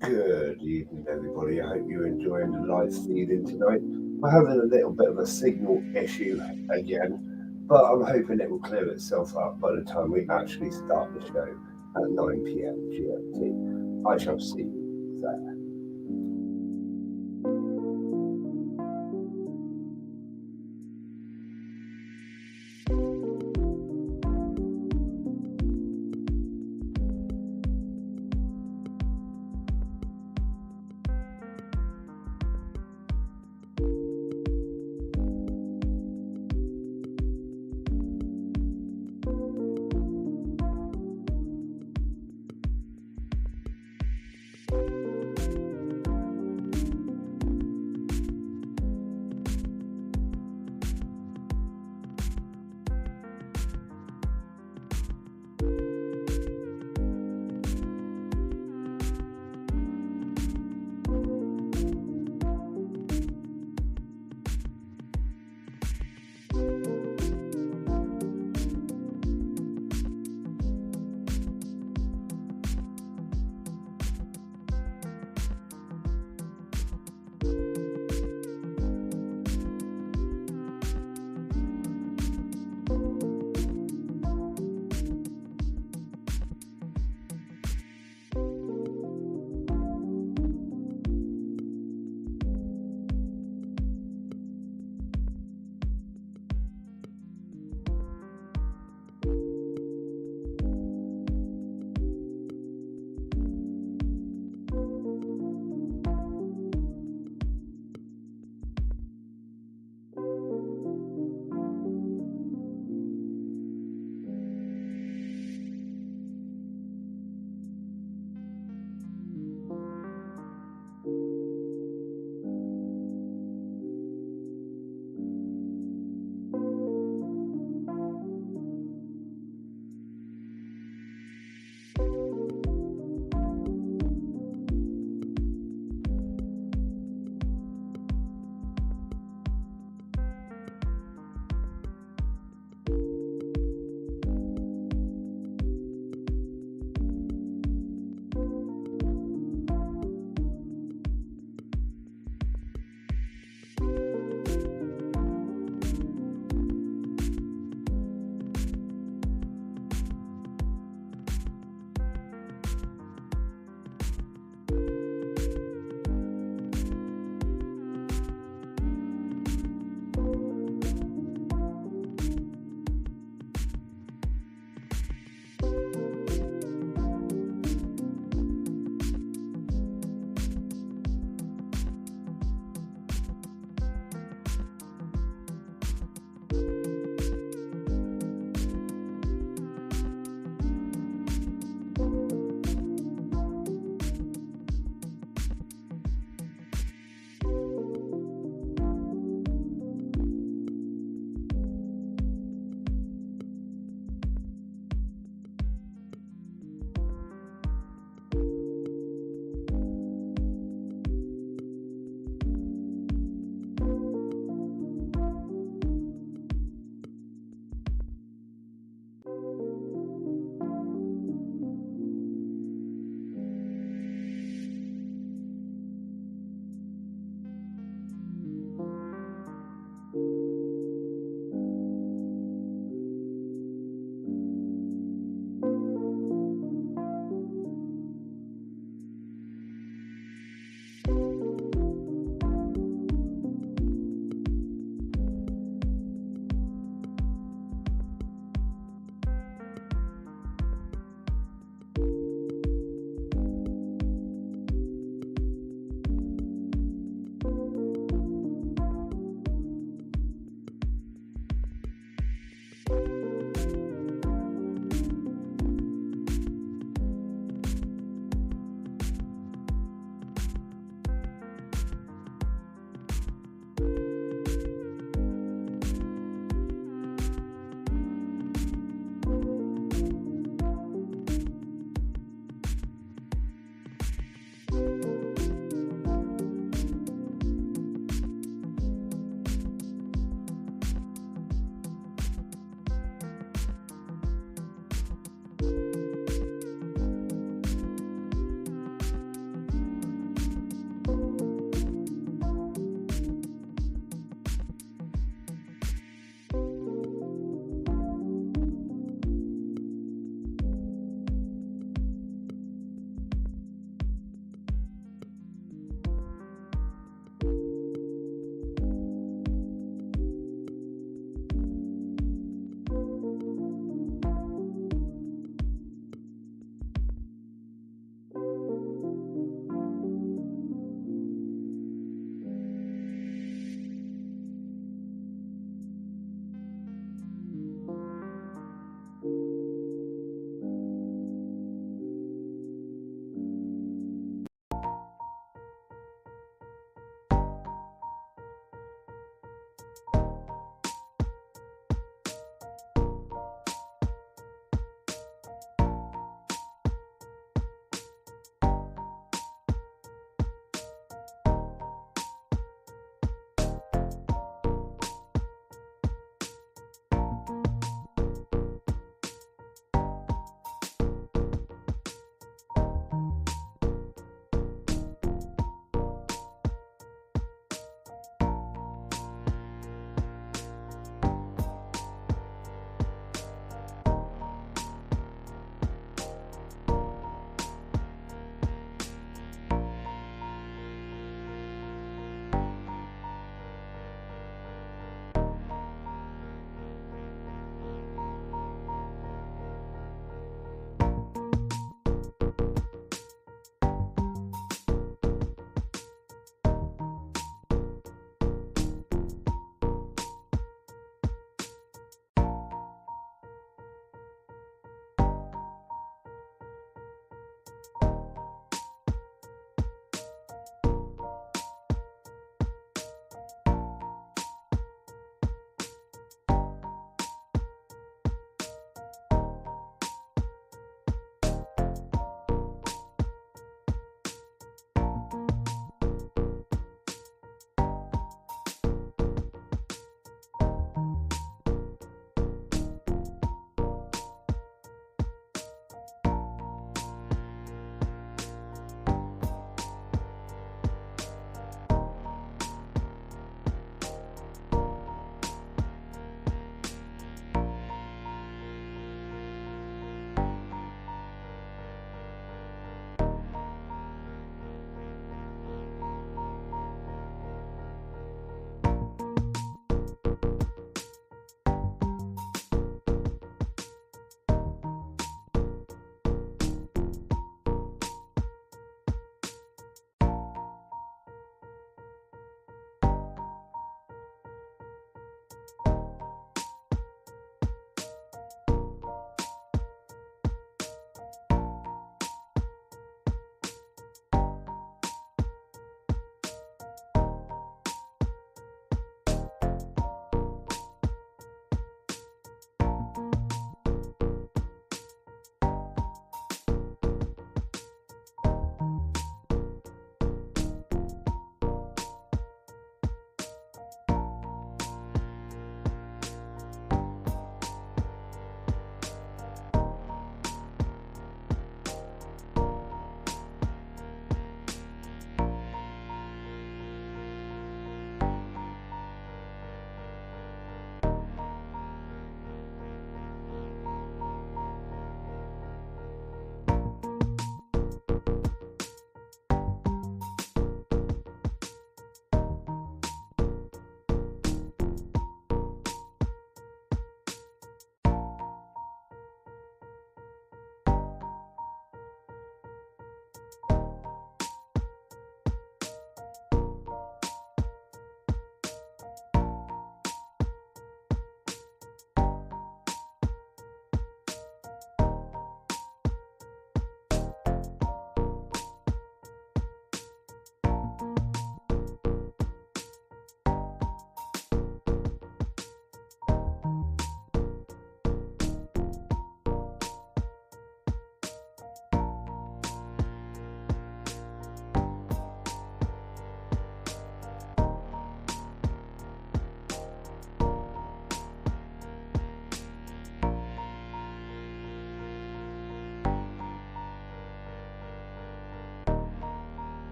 Good evening, everybody. I hope you're enjoying the live feeding tonight. We're having a little bit of a signal issue again, but I'm hoping it will clear itself up by the time we actually start the show at 9 p.m. GMT. I shall see you there.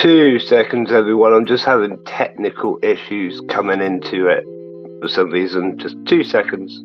2 seconds, everyone. I'm just having technical issues coming into it for some reason. Just 2 seconds.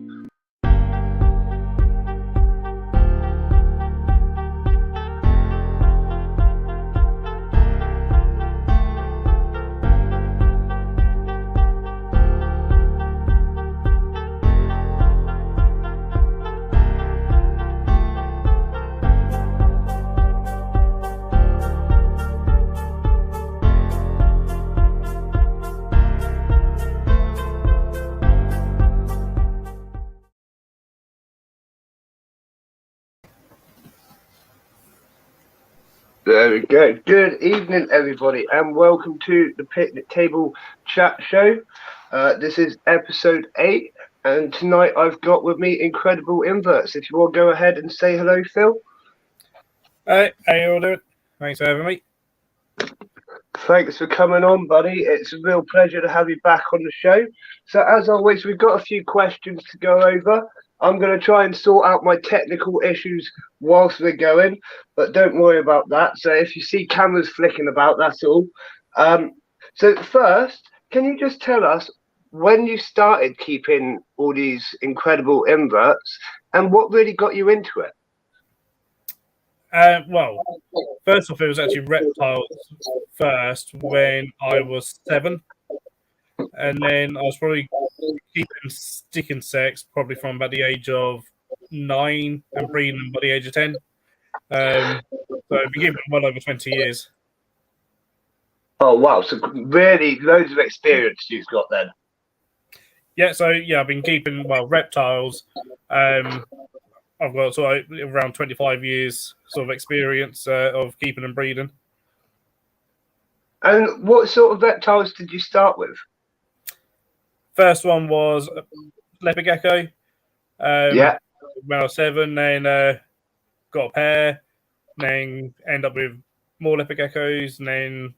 There we go. Good evening, everybody, and welcome to the Picnic Table Chat Show. This is episode 8, and tonight I've got with me Incredible Inverts. If you want to go ahead and say hello, Phil. Hey, how you all doing? Thanks for having me. Thanks for coming on, buddy. It's a real pleasure to have you back on the show. So, as always, we've got a few questions to go over. I'm going to try and sort out my technical issues whilst we're going, but don't worry about that. So, if you see cameras flicking about, that's all. So, first, can you just tell us when you started keeping all these incredible inverts and what really got you into it? Well, first off, it was actually reptiles first when I was 7. And then I was probably keeping stick insects probably from about the age of 9 and breeding them by the age of 10. So I've been keeping them well over 20 years. Oh, wow. So really loads of experience you've got then. Yeah, so I've been keeping, reptiles. I've got sort of around 25 years sort of experience of keeping and breeding. And what sort of reptiles did you start with? First one was leopard gecko. Yeah. When I was 7, then got a pair, then end up with more leopard geckos, and then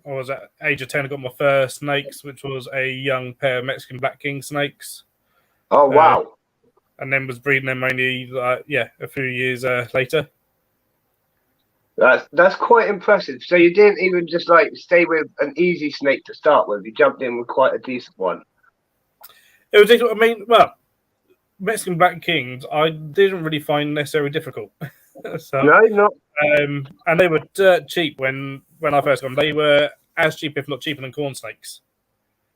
I was at age of 10, I got my first snakes, which was a young pair of Mexican black king snakes. Oh, wow. And then was breeding them only, a few years later. That's quite impressive. So you didn't even just stay with an easy snake to start with. You jumped in with quite a decent one. It was, I mean, Mexican black kings, I didn't really find necessarily difficult. So, no, not. And they were dirt cheap when I first got them. They were as cheap, if not cheaper, than corn snakes.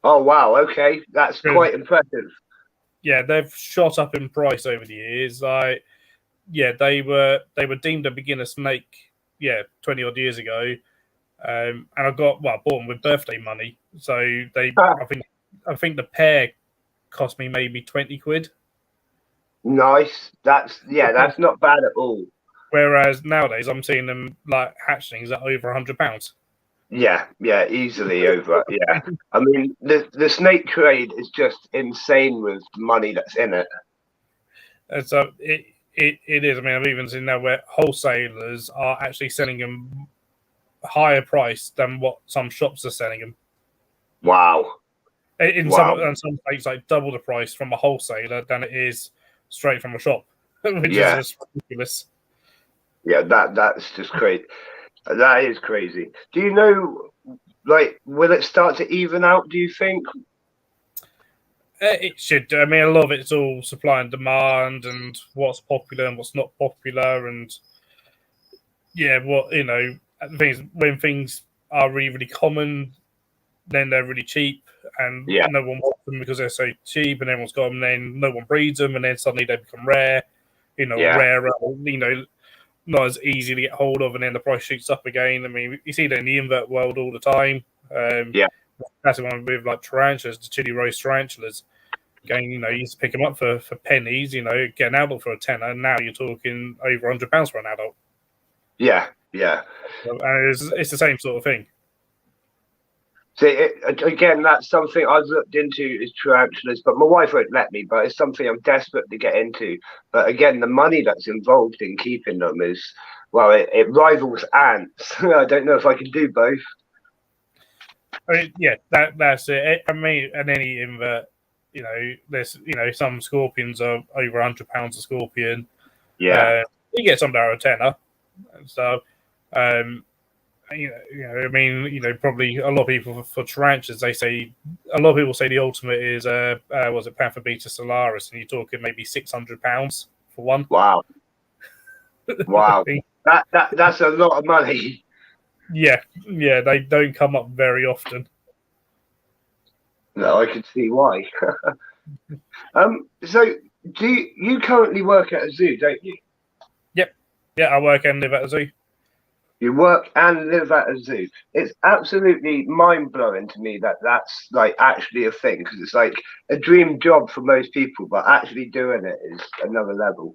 Oh wow! Okay, that's quite impressive. Yeah, they've shot up in price over the years. They were deemed a beginner snake. 20 odd years ago, and I bought them with birthday money. So I think the pair cost me maybe 20 quid. Nice. That's not bad at all. Whereas nowadays I'm seeing them like hatchlings at over £100. Yeah, easily over. Yeah, I mean the snake trade is just insane with the money that's in it. And so it is. I mean, I've even seen now where wholesalers are actually selling them higher price than what some shops are selling them. Wow. In some states, like double the price from a wholesaler than it is straight from a shop, which is just ridiculous. Yeah, that's just crazy. That is crazy. Do you know, will it start to even out, do you think? It should. I mean, a lot of it's all supply and demand and what's popular and what's not popular. And things when things are really, really common, then they're really cheap and no one wants them because they're so cheap and everyone's got them. Then no one breeds them and then suddenly they become rare, rarer, not as easy to get hold of, and then the price shoots up again. I mean, you see that in the invert world all the time. That's the one with like tarantulas, the chili roast tarantulas. Again, you used to pick them up for pennies, get an adult for a tenner, and now you're talking over £100 for an adult. Yeah. And it's the same sort of thing. See, again, that's something I've looked into is tarantulas, but my wife won't let me. But it's something I'm desperate to get into. But again, the money that's involved in keeping them is, it rivals ants. I don't know if I can do both. I mean, that's it. I mean, and any invert, there's, some scorpions are over £100 a scorpion. Yeah. You get some that are a tenner. So, I mean, probably a lot of people for tarantulas, a lot of people say the ultimate is was it Panther Beta Solaris, and you're talking maybe £600 for one. Wow. Wow. That's a lot of money. Yeah, they don't come up very often. No, I can see why. So do you currently work at a zoo, don't you? Yep. Yeah, I work and live at a zoo. You work and live at a zoo. It's absolutely mind blowing to me that that's like actually a thing, because it's like a dream job for most people, but actually doing it is another level.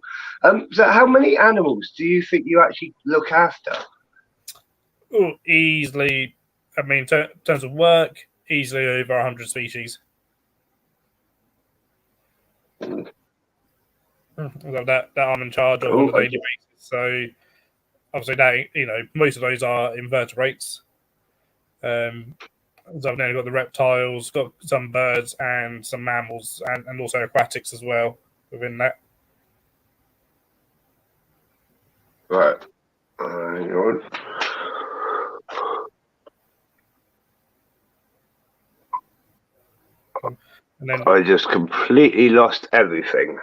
So how many animals do you think you actually look after? Oh, easily. I mean, in terms of work, easily over 100 species. That I'm in charge of on a daily basis. So obviously, that most of those are invertebrates. So I've then got the reptiles, got some birds, and some mammals, and also aquatics as well within that. Right. And then I just completely lost everything.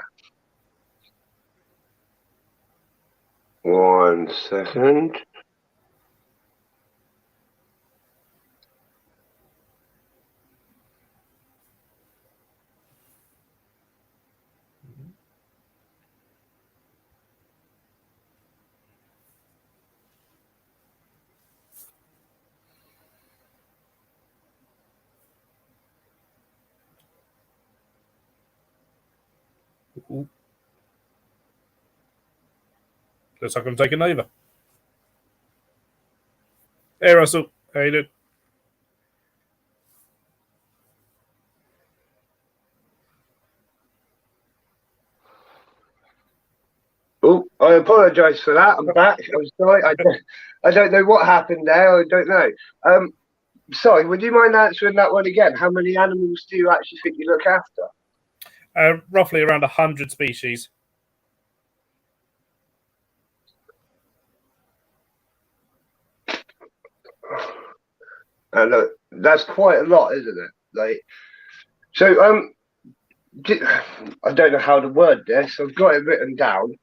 1 second. looks like I'm taking over. Hey, Russell, how you doing? Oh, I apologise for that. I'm back. I'm sorry. I don't know what happened there. I don't know. Sorry, would you mind answering that one again? How many animals do you actually think you look after? Roughly around 100 species. Look, that's quite a lot, isn't it? Like, so I don't know how to word this. I've got it written down.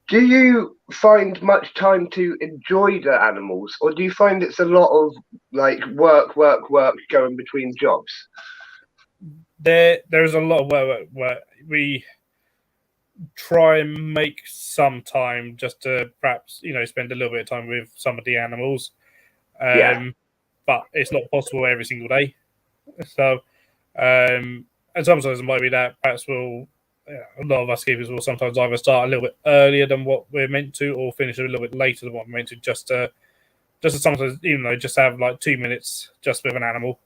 Do you find much time to enjoy the animals, or do you find it's a lot of like work going between jobs? There's a lot of work where we try and make some time just to perhaps spend a little bit of time with some of the animals, but it's not possible every single day. So, and sometimes it might be that perhaps a lot of us keepers will sometimes either start a little bit earlier than what we're meant to, or finish a little bit later than what we're meant to, just to sometimes just have like 2 minutes just with an animal.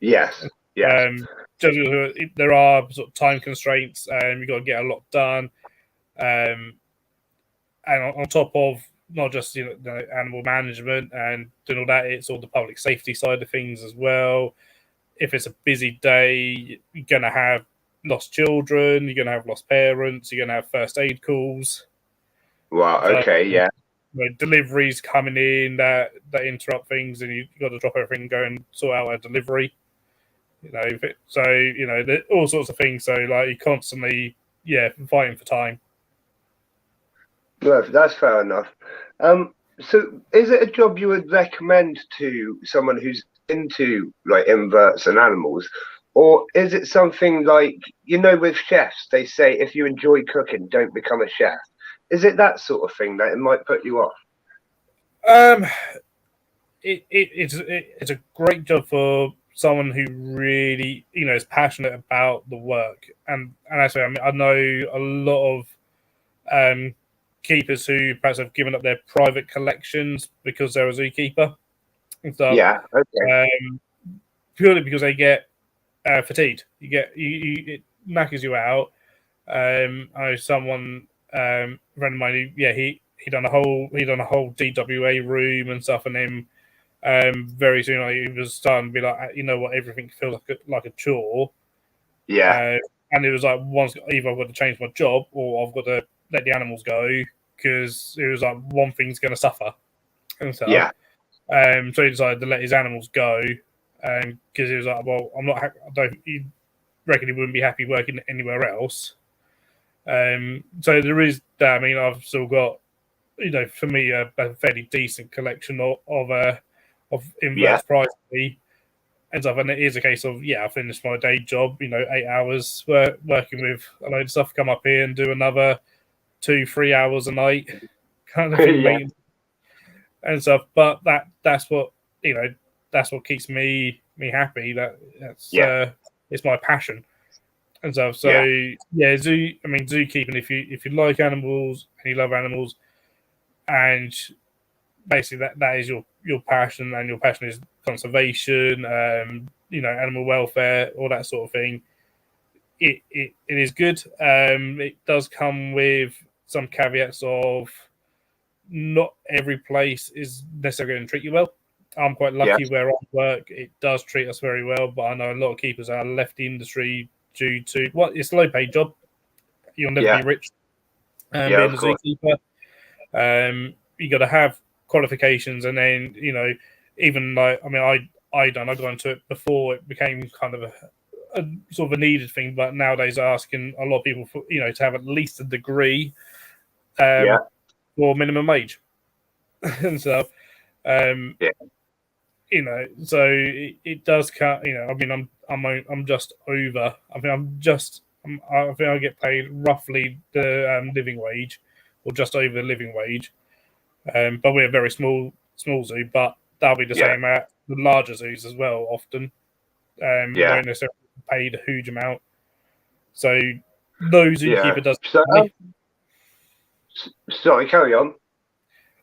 Yes. There are sort of time constraints, and you've got to get a lot done. And on top of not just the animal management and doing all that, it's all the public safety side of things as well. If it's a busy day, you're going to have lost children, you're going to have lost parents, you're going to have first aid calls. Wow. Okay. Yeah. Deliveries coming in that interrupt things, and you've got to drop everything and go and sort out a delivery. All sorts of things. So like you're constantly fighting for time. No, that's fair enough. So is it a job you would recommend to someone who's into like inverts and animals, or is it something like with chefs they say if you enjoy cooking, don't become a chef? Is it that sort of thing that it might put you off? It's a great job for someone who really is passionate about the work, and actually I know a lot of keepers who perhaps have given up their private collections because they're a zookeeper and stuff. Yeah. Okay. Purely because they get fatigued. It knackers you out. I know someone friend of mine. He done a whole DWA room and stuff, and then very soon he was starting to be like, everything feels like a chore. Yeah. And it was like, either I've got to change my job or I've got to let the animals go, because it was like one thing's going to suffer and stuff. Yeah. So he decided to let his animals go because he was like, well, I'm not. I don't. He reckon he wouldn't be happy working anywhere else. So there is that. I mean, I've still got, for me, a fairly decent collection of inverts privately and stuff. And it is a case of, I finished my day job, 8 hours working with a load of stuff, come up here and do another 2-3 hours a night kind of thing, and stuff. But that's what, that's what keeps me happy. That's it's my passion and stuff. So zookeeping. If you like animals and you love animals, and basically that is your passion, and your passion is conservation, animal welfare, all that sort of thing. It is good. It does come with some caveats of not every place is necessarily going to treat you well. I'm quite lucky where I work; it does treat us very well. But I know a lot of keepers are left the industry due to it's a low-paid job. You'll never be rich being a zookeeper. You got to have qualifications, and then even like I got into it before it became kind of a sort of a needed thing. But nowadays, they're asking a lot of people for to have at least a degree for minimum wage and stuff. So it does cut. I'm just over. I think I get paid roughly the living wage, or just over the living wage. But we're a very small zoo. But that'll be the same at the larger zoos as well. Often, won't necessarily paid a huge amount. So no zookeeper does. Sorry, carry on.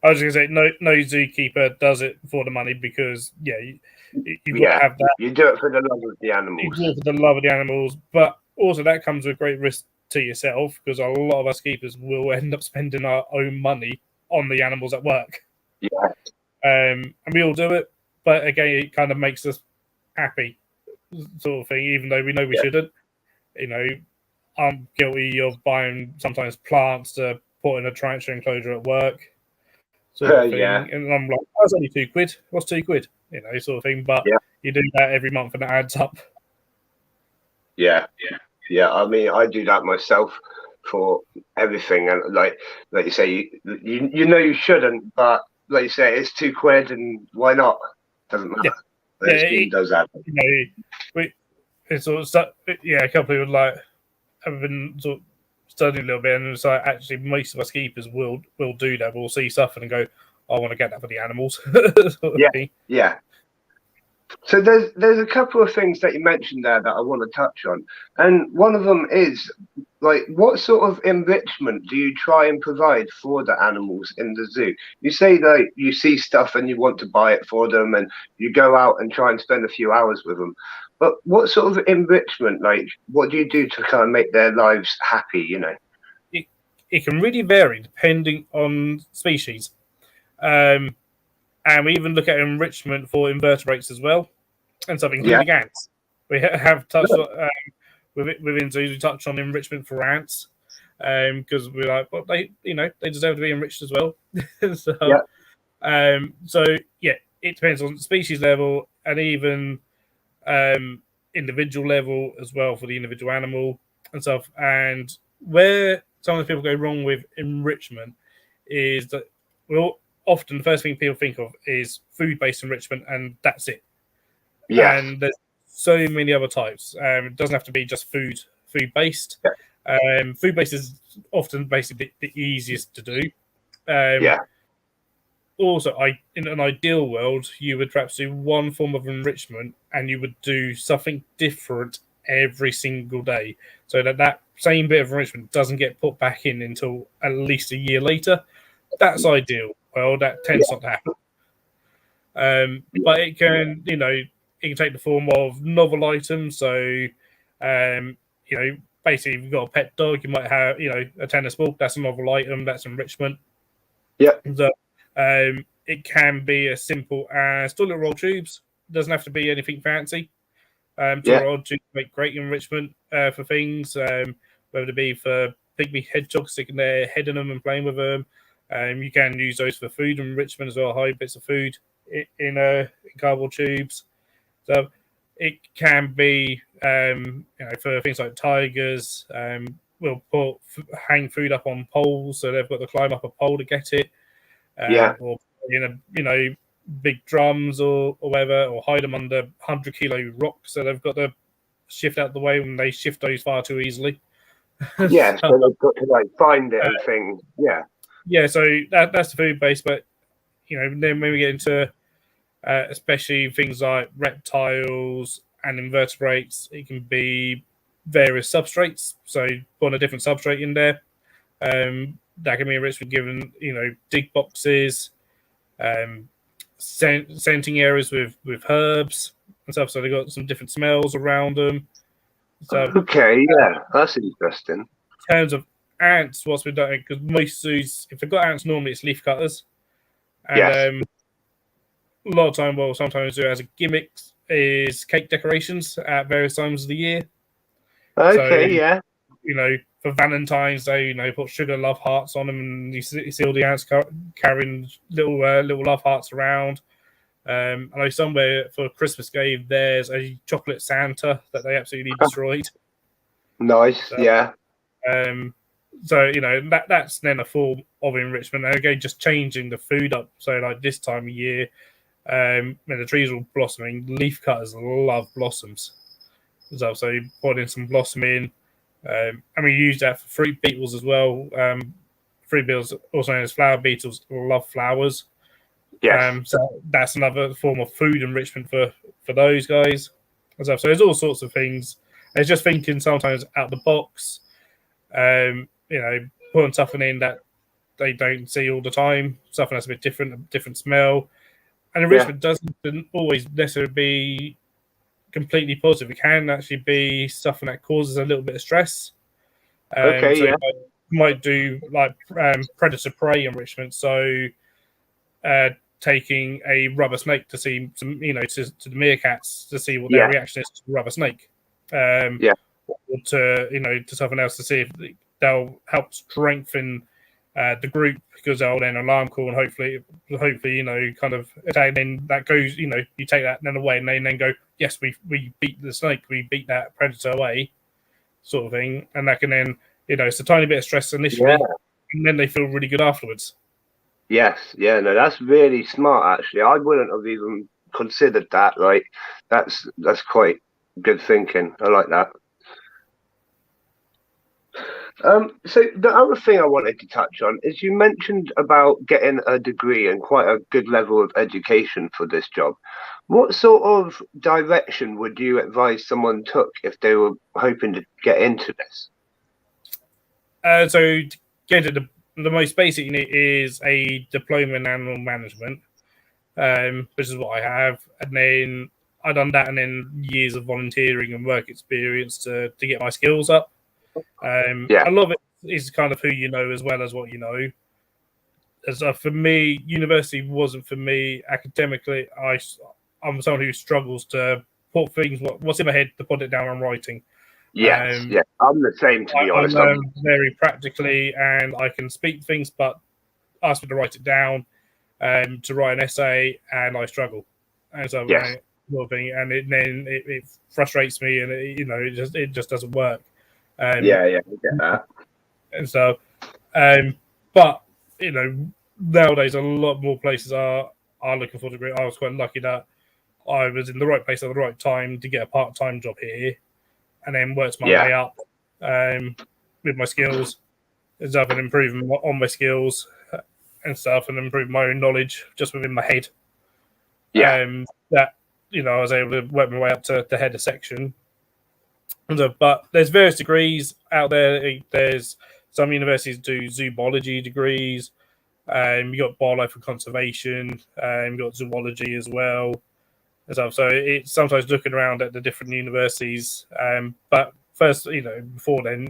I was going to say no zookeeper does it for the money, because you've got to have that. You do it for the love of the animals. You do it for the love of the animals, but also that comes with great risk to yourself, because a lot of us keepers will end up spending our own money on the animals at work. And we all do it, but again, it kind of makes us happy, sort of thing. Even though we know we shouldn't. I'm guilty of buying sometimes plants to put in a tarantula enclosure at work. Sort of thing. And I'm like, that's only £2. What's £2? Sort of thing. But you do that every month, and it adds up. I mean, I do that myself for everything, and like you say, you shouldn't, but like you say, it's £2, and why not? Doesn't matter. It does that. It's sort of a couple of people have been sort of studying a little bit, and it's like, actually most of us keepers will do that. We'll see stuff and go, I want to get that for the animals. So there's a couple of things that you mentioned there that I want to touch on, and one of them is like, what sort of enrichment do you try and provide for the animals in the zoo? You say that you see stuff and you want to buy it for them, and you go out and try and spend a few hours with them. But what sort of enrichment, like, what do you do to kind of make their lives happy? It can really vary depending on species. And we even look at enrichment for invertebrates as well, and stuff, including ants. We have touched on, within zoos. We touched on enrichment for ants, because we're like, well, they deserve to be enriched as well. It depends on species level, and even individual level as well, for the individual animal and stuff. And where some of the people go wrong with enrichment is that often the first thing people think of is food-based enrichment, and that's it. And there's so many other types. It doesn't have to be just food-based. Food-based is often basically the easiest to do. Also, in an ideal world, you would perhaps do one form of enrichment, and you would do something different every single day, so that same bit of enrichment doesn't get put back in until at least a year later. That's ideal. Well, that tends not to happen. But it can, it can take the form of novel items. So, basically, if you've got a pet dog, you might have, a tennis ball. That's a novel item. That's enrichment. So, it can be as simple as toilet roll tubes. It doesn't have to be anything fancy. Toilet roll tubes make great enrichment for things, whether it be for pygmy hedgehogs, sticking their head in them and playing with them. You can use those for food enrichment as well, hide bits of food in cardboard tubes. So it can be, for things like tigers, we'll hang food up on poles, so they've got to climb up a pole to get it, or big drums or whatever, or hide them under 100-kilo rocks, so they've got to shift out the way when they shift those far too easily. Yeah, so they've got to like find it and things. Yeah. Yeah, so that's the food base, but then when we get into especially things like reptiles and invertebrates, it can be various substrates. So put a different substrate in there. That can be enriched with given, dig boxes, scenting areas with herbs and stuff. So they've got some different smells around them. So okay, yeah, that's interesting. In terms of ants, what's been done, because most zoos, if they've got ants, normally it's leaf cutters. And yes. A lot of time, well, sometimes zoo has a gimmick is cake decorations at various times of the year. Okay, so, yeah. For Valentine's Day, put sugar love hearts on them, and you see all the ants carrying little love hearts around. I know somewhere for Christmas Day there's a chocolate Santa that they absolutely destroyed. Nice, yeah. That's then a form of enrichment. And again, just changing the food up. So like this time of year, when the trees are all blossoming, leaf cutters love blossoms. So you put in some blossom in, and we use that for fruit beetles as well. Fruit beetles, also known as flower beetles, love flowers. Yes. So that's another form of food enrichment for those guys. So there's all sorts of things. It's just thinking sometimes out the box. Putting something in that they don't see all the time, something that's a bit different, a different smell. And enrichment doesn't always necessarily be completely positive. It can actually be something that causes a little bit of stress. You might do like predator prey enrichment. So taking a rubber snake to see some, to the meerkats to see what their reaction is to the rubber snake. Or to something else to see if they'll help strengthen the group, because they'll then alarm call and hopefully kind of attack. Then that goes, you take that then away, and they then go, yes, we beat the snake, we beat that predator away, sort of thing. And that can then, it's a tiny bit of stress initially, and then they feel really good afterwards. Yes, yeah, no, that's really smart. Actually, I wouldn't have even considered that. Like, that's quite good thinking. I like that. So the other thing I wanted to touch on is you mentioned about getting a degree and quite a good level of education for this job. What sort of direction would you advise someone took if they were hoping to get into this? So to get into the most basic you need is a diploma in animal management, which is what I have. And then I've done that, and then years of volunteering and work experience to get my skills up. A lot of it is kind of who you know as well as what you know. As for me, university wasn't for me academically. I'm someone who struggles to put things what's in my head to put it down on writing. Yes, I'm the same, to be honest. I'm very practically, and I can speak things, but ask me to write it down, to write an essay, and I struggle. And so, and it frustrates me, and it just doesn't work. I get that. And so, but nowadays a lot more places are looking for a degree. I was quite lucky that I was in the right place at the right time to get a part-time job here, and then worked my way up with my skills and stuff, and improving on my skills and stuff, and improve my own knowledge just within my head. That I was able to work my way up to the head of section. But there's various degrees out there. There's some universities do zoology degrees. You got wildlife and conservation. You got zoology as well. And stuff. So it's sometimes looking around at the different universities. But first, before then,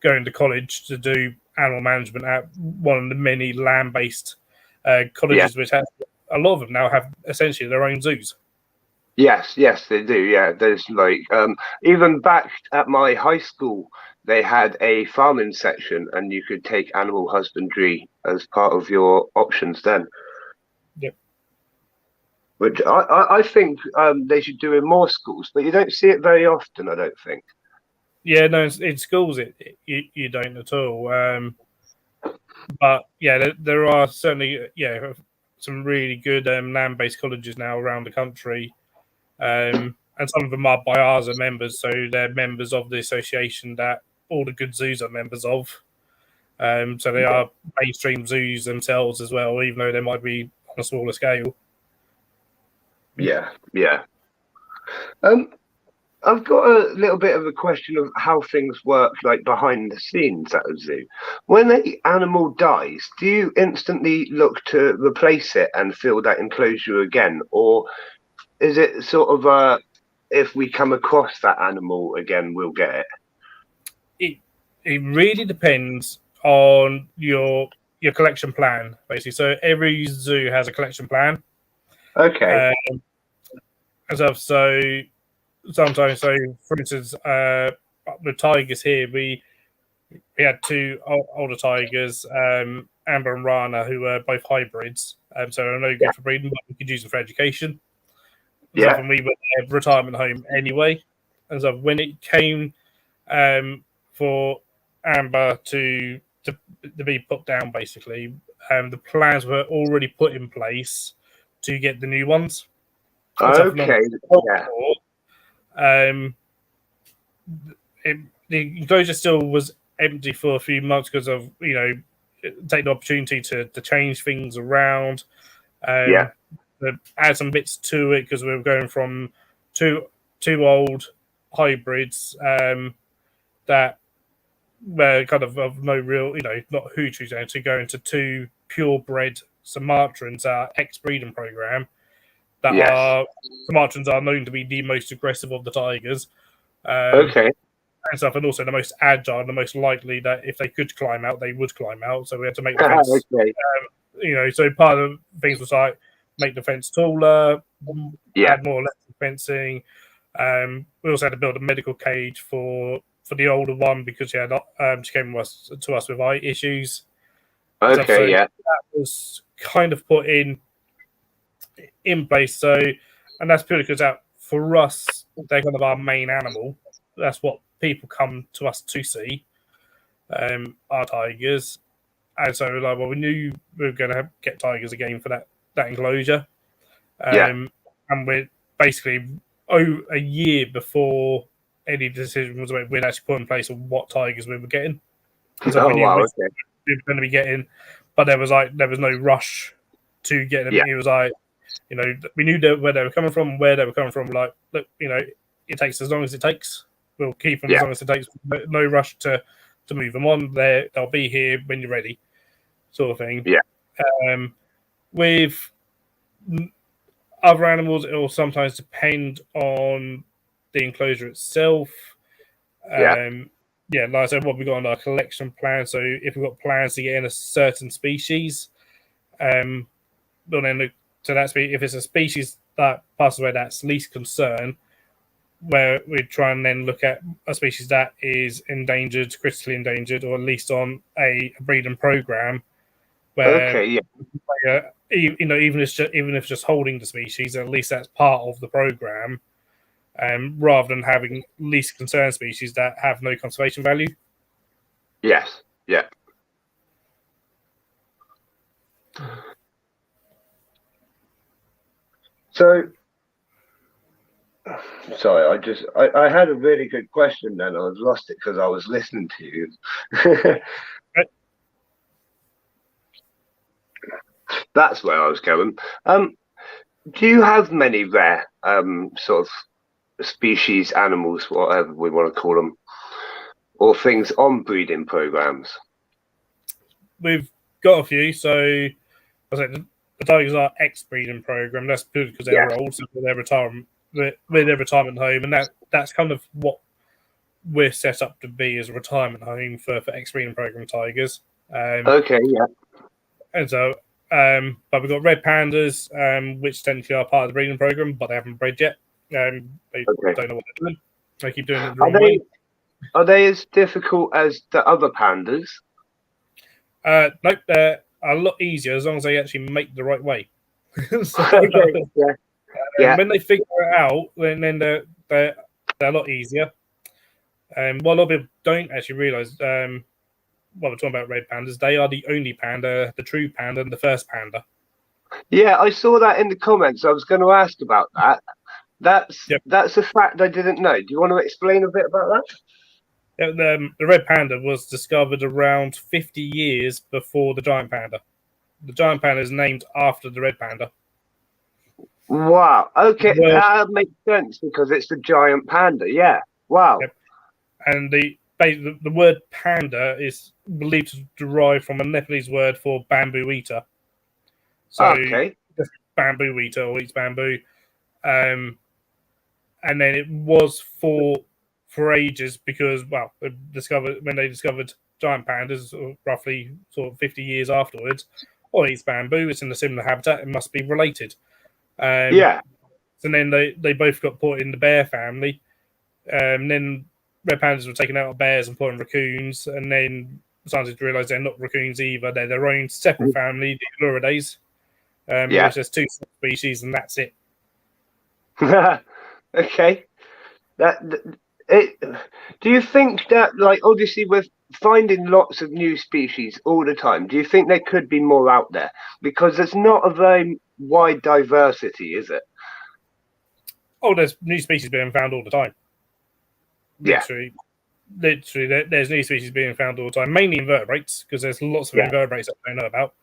going to college to do animal management at one of the many land-based colleges, which has a lot of them now have essentially their own zoos. Yes, they do. Yeah, there's like even back at my high school, they had a farming section, and you could take animal husbandry as part of your options then. Yep. which I think they should do in more schools, but you don't see it very often, I don't think. Yeah, no, in schools you don't at all. But yeah, there are certainly some really good land-based colleges now around the country, and some of them are BIASA members, so they're members of the association that all the good zoos are members of. So they are mainstream zoos themselves as well, even though they might be on a smaller scale. Yeah. I've got a little bit of a question of how things work, like behind the scenes at a zoo. When an animal dies, do you instantly look to replace it and fill that enclosure again, or is it sort of if we come across that animal again, we'll get it? It really depends on your collection plan, basically. So every zoo has a collection plan. Okay. So sometimes, for instance, with tigers here, we had two older tigers, Amber and Rana, who were both hybrids. So they're no good for breeding, but we could use them for education. So when we were at a retirement home anyway, and so when it came for Amber to be put down, basically, the plans were already put in place to get the new ones. Okay. The enclosure still was empty for a few months because of take the opportunity to change things around, to add some bits to it because we were going from two old hybrids that were kind of no real, not Hutus, to go into two purebred Sumatrans, ex-breeding program. Sumatrans are known to be the most aggressive of the tigers. And stuff, and also the most agile, the most likely that if they could climb out, they would climb out. So we had to make the fence. So part of the things was like make the fence taller, add more electric fencing. We also had to build a medical cage for the older one because she came to us with eye issues. That was kind of put in place. So, and that's purely because for us, they're kind of our main animal. That's what people come to us to see, our tigers. And so we knew we were going to get tigers again for that enclosure. And we're basically a year before any decision was made, we'd actually put in place of what tigers we were getting. So we knew we were going to be getting, but there was no rush to get them. It was like, we knew where they were coming from, where they were coming from. Like, look, it takes as long as it takes. We'll keep them as long as it takes. No rush to move them on. They'll be here when you're ready, sort of thing. With other animals, it will sometimes depend on the enclosure itself. Like I said, what we got on our collection plan. So if we've got plans to get in a certain species, well then if it's a species that passes away, that's least concern. Where we try and then look at a species that is endangered, critically endangered, or at least on a breeding program. Where even if it's just holding the species, at least that's part of the program, rather than having least concern species that have no conservation value. So, sorry, I had a really good question then. I was lost it because I was listening to you. That's where I was going. Do you have many rare sort of species, animals, whatever we want to call them, or things on breeding programs? We've got a few. So, I said the tigers are ex-breeding program. That's good because they're old, so they're retirement. With their retirement home, and that's kind of what we're set up to be as a retirement home for ex-breeding program tigers. And so, but we've got red pandas, which technically are part of the breeding program, but they haven't bred yet. They don't know what they're doing. They keep doing it the wrong way. Are they as difficult as the other pandas? Nope, they're a lot easier as long as they actually make the right way. When they figure it out, then they're a lot easier. What a lot of people don't actually realise, while we're talking about red pandas, they are the only panda, the true panda, and the first panda. Yeah, I saw that in the comments. I was going to ask about that. That's a fact I didn't know. Do you want to explain a bit about that? Yeah, the red panda was discovered around 50 years before the giant panda. The giant panda is named after the red panda. Wow. Okay, that makes sense because it's the giant panda. Yeah. Wow. Yep. And the word panda is believed to derive from a Nepalese word for bamboo eater. So just bamboo eater or eats bamboo. And then it was for ages because, well, when they discovered giant pandas, roughly sort of 50 years afterwards, eats bamboo, it's in a similar habitat, it must be related. And then they both got put in the bear family. Then red pandas were taken out of bears and put in raccoons, and then scientists realised they're not raccoons either. They're their own separate family, the Luridae, which has 2 species, and that's it. Okay. Do you think that, like, obviously we're finding lots of new species all the time, do you think there could be more out there? Because there's not a very wide diversity, is it? Oh, there's new species being found all the time. Literally, there's new species being found all the time, mainly invertebrates, because there's lots of invertebrates that I don't know about.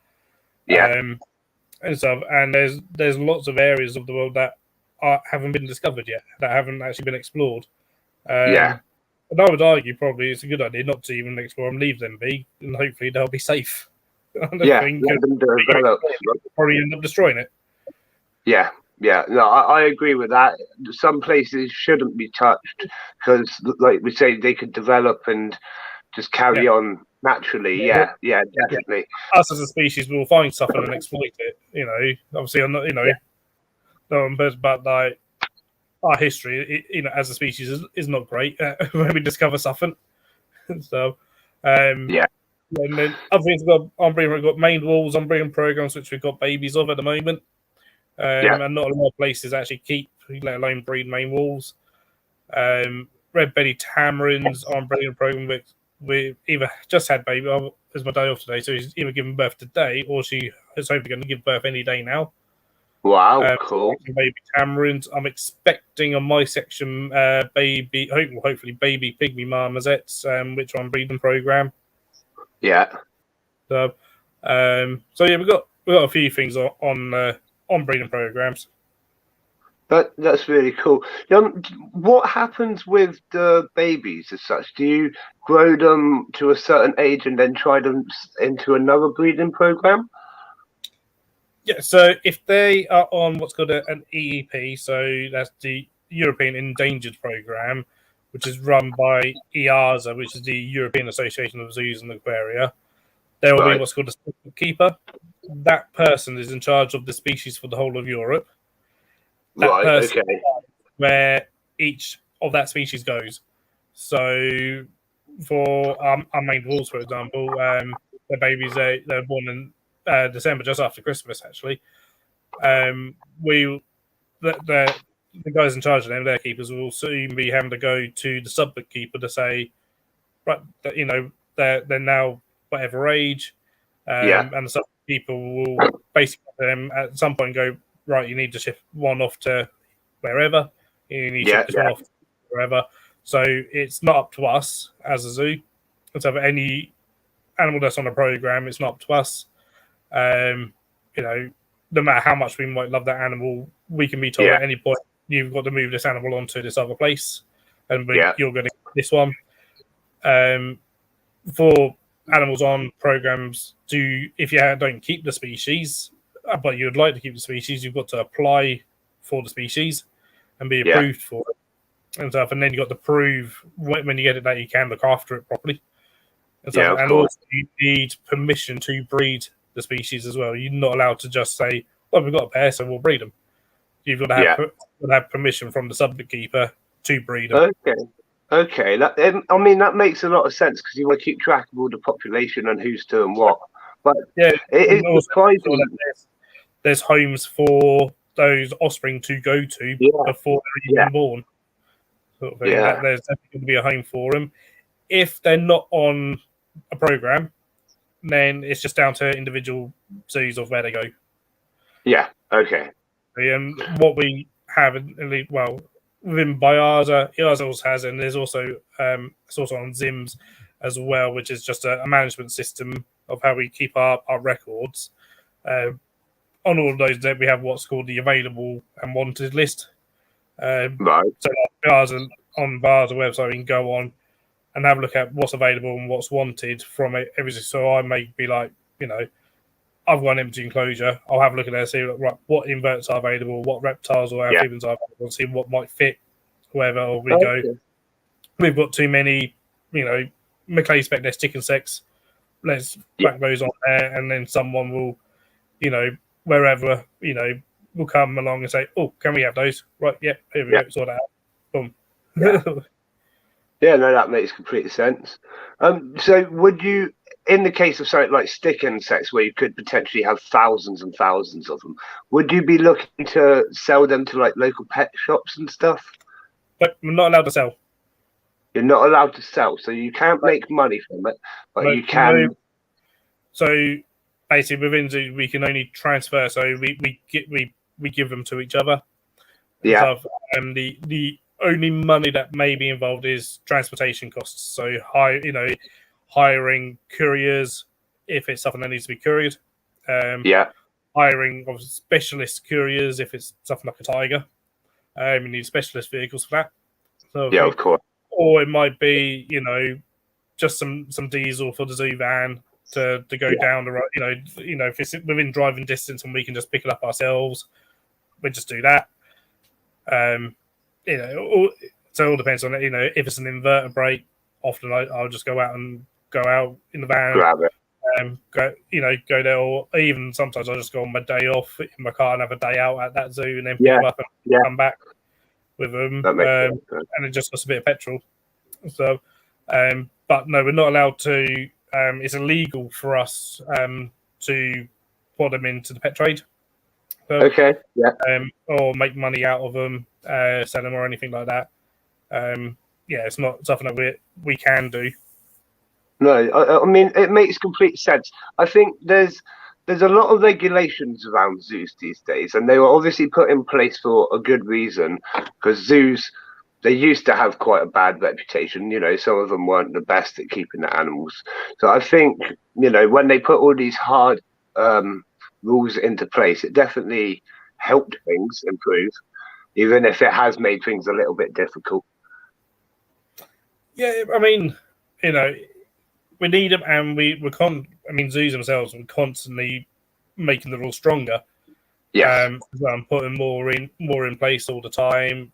And stuff. And there's lots of areas of the world that haven't been discovered yet, that haven't actually been explored. And I would argue probably it's a good idea not to even explore them, leave them be, and hopefully they'll be safe. Probably end up destroying it. No, I agree with that. Some places shouldn't be touched because, like we say, they could develop and just carry on naturally. Definitely. Us as a species will find something and exploit it. Obviously, I'm not. No one, but like our history, as a species, is not great when we discover something. So, and then other things we've got main walls on breeding programs, which we've got babies of at the moment. And not a lot of places actually keep, let alone breed main walls. Red-bellied tamarins on breeding program we either just had baby. It's my day off today, so she's either giving birth today or she is hopefully going to give birth any day now. Wow, cool. Baby tamarins. I'm expecting on my section hopefully baby pygmy marmosets, which are on breeding program. So we've got a few things on breeding programs. That's really cool. What happens with the babies as such? Do you grow them to a certain age and then try them into another breeding program? Yeah, so if they are on what's called an EEP, so that's the European Endangered Program, which is run by EASA, which is the European Association of Zoos and Aquaria, there will be what's called a subject keeper. That person is in charge of the species for the whole of Europe. That person where each of that species goes. So for our main wolves, for example, their babies, they're born in December, just after Christmas, actually. The guys in charge of them, their keepers, will soon be having to go to the subject keeper to say, right, they're now whatever age, and the subject keeper will basically at some point go, right, you need to shift one off to wherever, you need to shift this one off to wherever. So it's not up to us as a zoo. So for any animal that's on a program, it's not up to us. No matter how much we might love that animal, we can be told at any point, you've got to move this animal onto this other place, and you're going to get this one. For animals on programs, if you don't keep the species, but you'd like to keep the species, you've got to apply for the species and be approved for it and stuff. And then you've got to prove when you get it that you can look after it properly. And stuff. And also you need permission to breed the species as well. You're not allowed to just say, well, we've got a pair, so we'll breed them. You've got to have permission from the subject keeper to breed them. Okay. That makes a lot of sense because you want to keep track of all the population and who's doing what. But it is surprising. There's homes for those offspring to go to before they're even born. Sort of thing. That there's definitely going to be a home for them. If they're not on a program, then it's just down to individual zoos of where they go. Yeah. Okay. What we have, well, within Biaza, EASA also has, and there's also it's also on Zims as well, which is just a management system of how we keep our records. On all of those, we have what's called the available and wanted list. Right. So on Biaza website, we can go on and have a look at what's available and what's wanted from it. So I may be like, I've got an empty enclosure. I'll have a look at there, see what inverts are available, what reptiles or amphibians are available, see what might fit wherever. Or we go, we've got too many, Maclay spec, there's chicken sex. Let's whack those on there, and then someone will, wherever, will come along and say, "Oh, can we have those?" Right? Yeah, here we go. Sort that out. Boom. Yeah, no, that makes complete sense. So would you, in the case of something like stick insects, where you could potentially have thousands and thousands of them, would you be looking to sell them to like local pet shops and stuff? But we're not allowed to sell. You're not allowed to sell, so you can't make money from it, but you can. No. So basically, within Zoo, we can only transfer. So we give them to each other. Yeah. And the only money that may be involved is transportation costs. So hiring couriers if it's something that needs to be couriered. Hiring of specialist couriers if it's something like a tiger. You need specialist vehicles for that. So of course. Or it might be, just some diesel for the zoo van to go down the road. If it's within driving distance and we can just pick it up ourselves, we just do that. So it all depends on it. If it's an invertebrate, often I'll just go out in the van, grab it, go there, or even sometimes I'll just go on my day off in my car and have a day out at that zoo and then pick them up and come back with them, and it just costs a bit of petrol. So, but no, we're not allowed to. It's illegal for us to put them into the pet trade. So, or make money out of them, sell them or anything like that. It's not something that we can do. No, I mean it makes complete sense. I think there's a lot of regulations around zoos these days, and they were obviously put in place for a good reason, because zoos, they used to have quite a bad reputation. Some of them weren't the best at keeping the animals. So I think, when they put all these hard rules into place, it definitely helped things improve, even if it has made things a little bit difficult. Yeah, I mean, we need them, and zoos themselves are constantly making the rules stronger. Yeah, putting more in place all the time.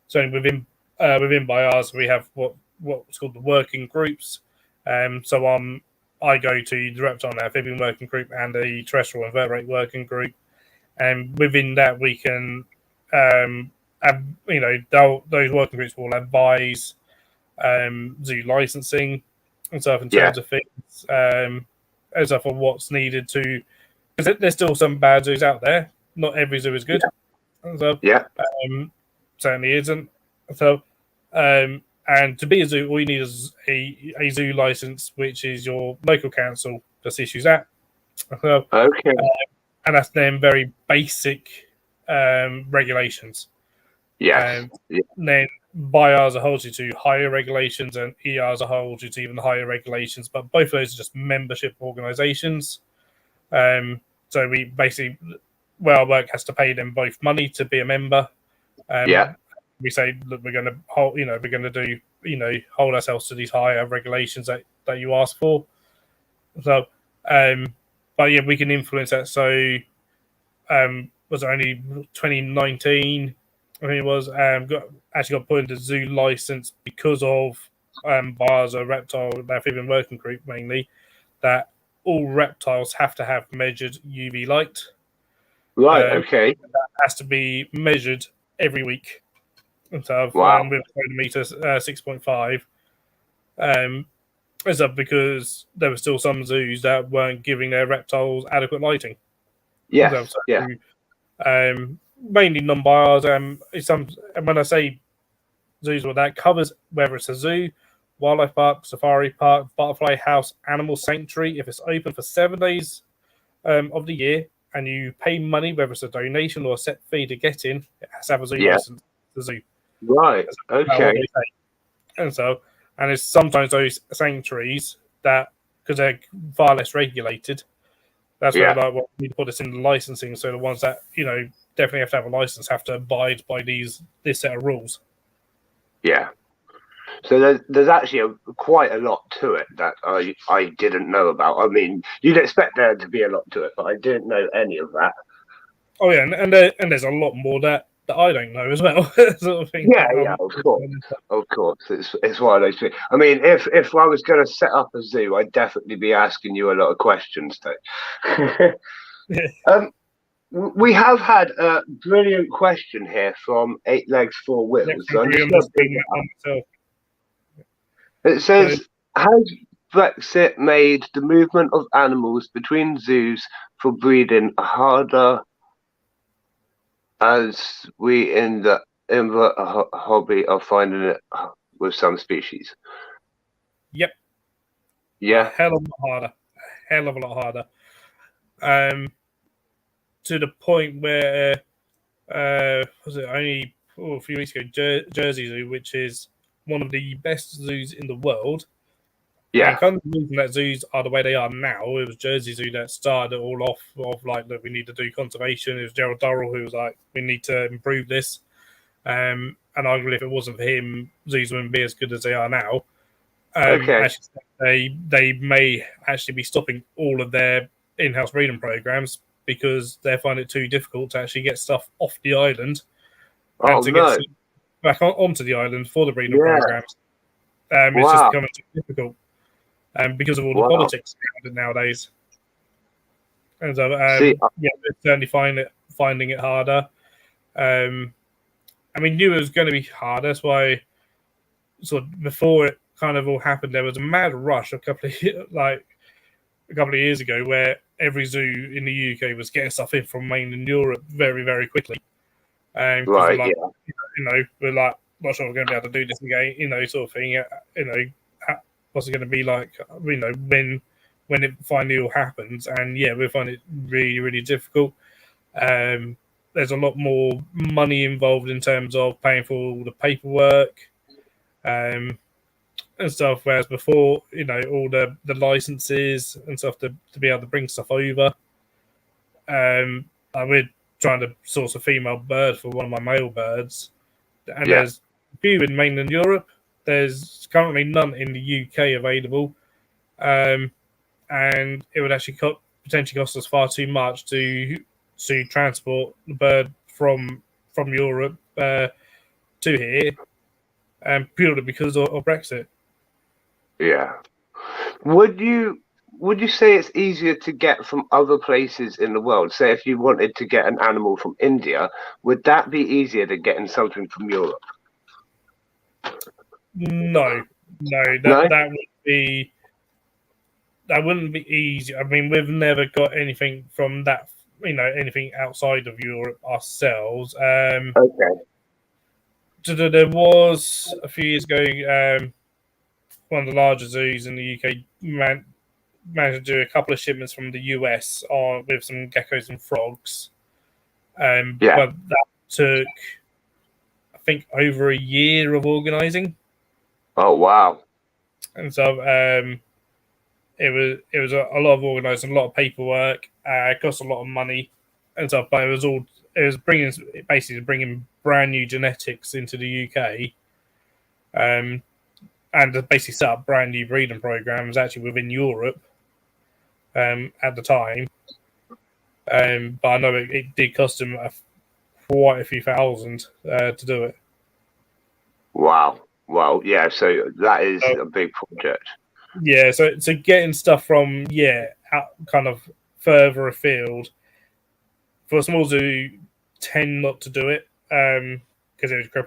So within Bias, we have what's called the working groups. So I go to the reptile and amphibian working group and the terrestrial invertebrate working group, and within that we can, those working groups will advise zoo licensing and stuff in terms of things, and stuff on what's needed to, because there's still some bad zoos out there. Not every zoo is good. So, certainly isn't. So, and to be a zoo, all you need is a zoo license, which is your local council just issues that. So, and that's then very basic regulations. Then BIARs holds you to higher regulations, and ERs holds you to even higher regulations. But both of those are just membership organisations. So we basically, our work has to pay them both money to be a member. We say, look, we're going to hold, hold ourselves to these higher regulations that you ask for. So, but yeah, we can influence that. So, was it only 2019? I think it was got put into zoo license because of BARS, a reptile amphibian working group mainly, that all reptiles have to have measured UV light. That has to be measured every week. So with photometer 6.5. Is up because there were still some zoos that weren't giving their reptiles adequate lighting. mainly non-buyers. And when I say zoos, well, that covers whether it's a zoo, wildlife park, safari park, butterfly house, animal sanctuary. If it's open for 7 days of the year and you pay money, whether it's a donation or a set fee to get in, it has to have a zoo license. The zoo, right? Okay. And it's sometimes those sanctuaries that, because they're far less regulated, that's where like what we need to put this in the licensing. So the ones that definitely have to have a license have to abide by this set of rules. Yeah. So there's actually quite a lot to it that I didn't know about. I mean, you'd expect there to be a lot to it, but I didn't know any of that. Oh yeah, and there's a lot more that I don't know as well. Sort of thing. Yeah, of course. It's one of those things. I mean, if I was going to set up a zoo, I'd definitely be asking you a lot of questions, though. We have had a brilliant question here from 8 Legs 4 Wheels. It says, has Brexit made the movement of animals between zoos for breeding harder, as we in the invert hobby are finding it with some species? Yep. Yeah. A hell of a lot harder. To the point where was it only a few weeks ago, Jersey Zoo, which is one of the best zoos in the world. Yeah. And kind of the reason that zoos are the way they are now, it was Jersey Zoo that started it all off of like, look, we need to do conservation. It was Gerald Durrell who was like, we need to improve this. And arguably, if it wasn't for him, zoos wouldn't be as good as they are now. Actually, they may actually be stopping all of their in-house breeding programs because they find it too difficult to actually get stuff off the island and to get back onto the island for the breeding programs. It's just becoming too difficult because of all the politics around it nowadays. And so, we're certainly finding it harder. I mean, knew it was going to be hard. That's why, sort of before it kind of all happened, there was a mad rush a couple of years ago where every zoo in the UK was getting stuff in from mainland Europe very, very quickly. We're like, not sure we're going to be able to do this again, sort of thing. What's it going to be like, when it finally all happens? And we find it really, really difficult. There's a lot more money involved in terms of paying for all the paperwork and stuff, whereas before, all the licenses and stuff to be able to bring stuff over. We're trying to source a female bird for one of my male birds, and there's a few in mainland Europe. There's currently none in the UK available, and it would actually potentially cost us far too much to transport the bird from Europe to here, purely because of Brexit. Yeah. Would you say it's easier to get from other places in the world? Say if you wanted to get an animal from India, would that be easier than getting something from Europe? No, that wouldn't be easy. I mean, we've never got anything from that, anything outside of Europe ourselves. There was a few years ago, one of the larger zoos in the UK managed to do a couple of shipments from the US with some geckos and frogs. But that took, I think, over a year of organising. Oh wow! And so it was a lot of organising, a lot of paperwork. It cost a lot of money and stuff. But it was bringing brand new genetics into the UK. And to basically set up brand new breeding programs actually within Europe at the time. But I know it did cost them quite a few thousand to do it. Wow. Yeah, so that is a big project. Yeah, so getting stuff from out kind of further afield for a small zoo tend not to do it because it's Crow+.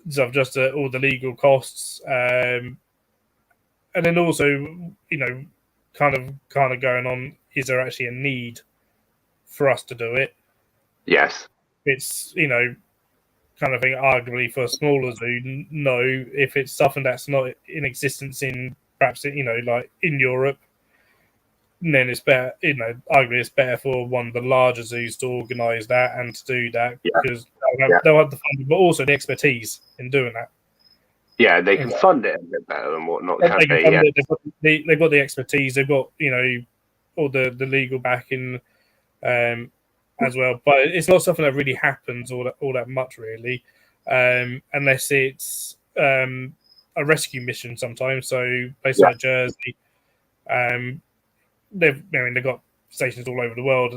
So just all the legal costs, and then also kind of going on, is there actually a need for us to do it. Yes. It's, kind of thing, arguably for a smaller zoo, no. If it's something that's not in existence in perhaps, like in Europe, then it's better, arguably it's better for one of the larger zoos to organise that and to do that because they'll have the funding, but also the expertise in doing that. Yeah, they can fund it a bit better and whatnot, can't They they? can Yeah. fund it. They've got the expertise. They've got, all the legal backing as well. But it's not something that really happens all that much, really, unless it's a rescue mission sometimes. So places like Jersey, they've got stations all over the world.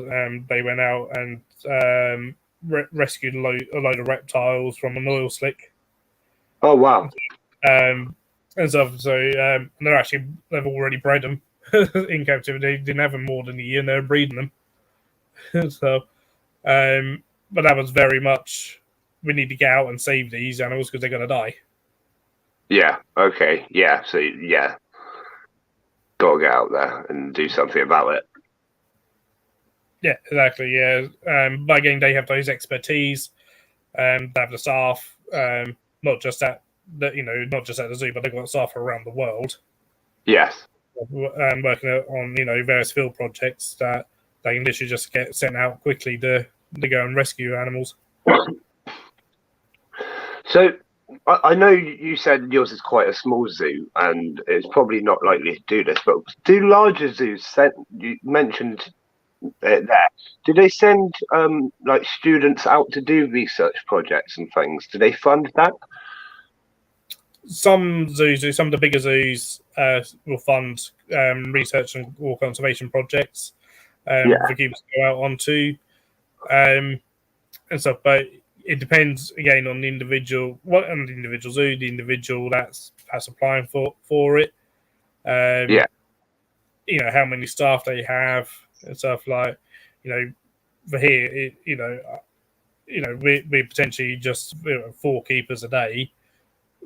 They went out and rescued a load of reptiles from an oil slick. Oh wow! And stuff. So they've already bred them in captivity. They didn't have them more than a year, and they're breeding them. So, but that was very much we need to get out and save these animals because they're going to die. Yeah. Okay. Yeah. So gotta get out there and do something about it. Yeah, exactly. Yeah, but again, they have those expertise. They have the staff, not just at not just at the zoo, but they've got staff around the world. Yes. Working on various field projects that they can literally just get sent out quickly to go and rescue animals. So I know you said yours is quite a small zoo, and it's probably not likely to do this. But do larger zoos send? You mentioned it there. Do they send like students out to do research projects and things? Do they fund that? Some zoos do. Some of the bigger zoos will fund research or conservation projects for keepers to go out onto and stuff. But it depends again on the individual, zoo, the individual that's applying for it. How many staff they have and stuff like. For here, we potentially just 4 keepers a day.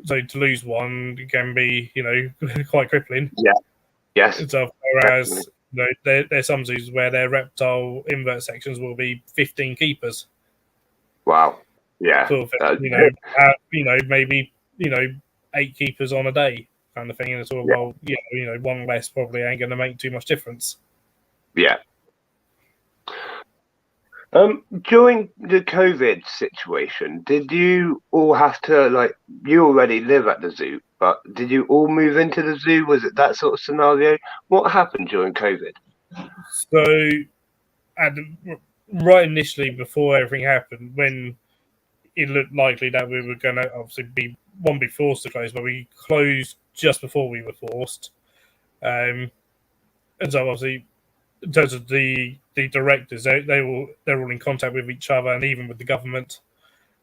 So to lose one can be, quite crippling. Yeah. Yes. And so, whereas there's some zoos where their reptile invert sections will be 15 keepers. Wow. Yeah. Sort of, maybe 8 keepers on a day, kind of thing. And it's sort of one less probably ain't going to make too much difference. Yeah. During the COVID situation, did you all have to you already live at the zoo, but did you all move into the zoo? Was it that sort of scenario? What happened during COVID? So, right initially, before everything happened, when it looked likely that we were going to obviously be forced to close, but we closed just before we were forced. And so obviously, in terms of the directors, they're all in contact with each other and even with the government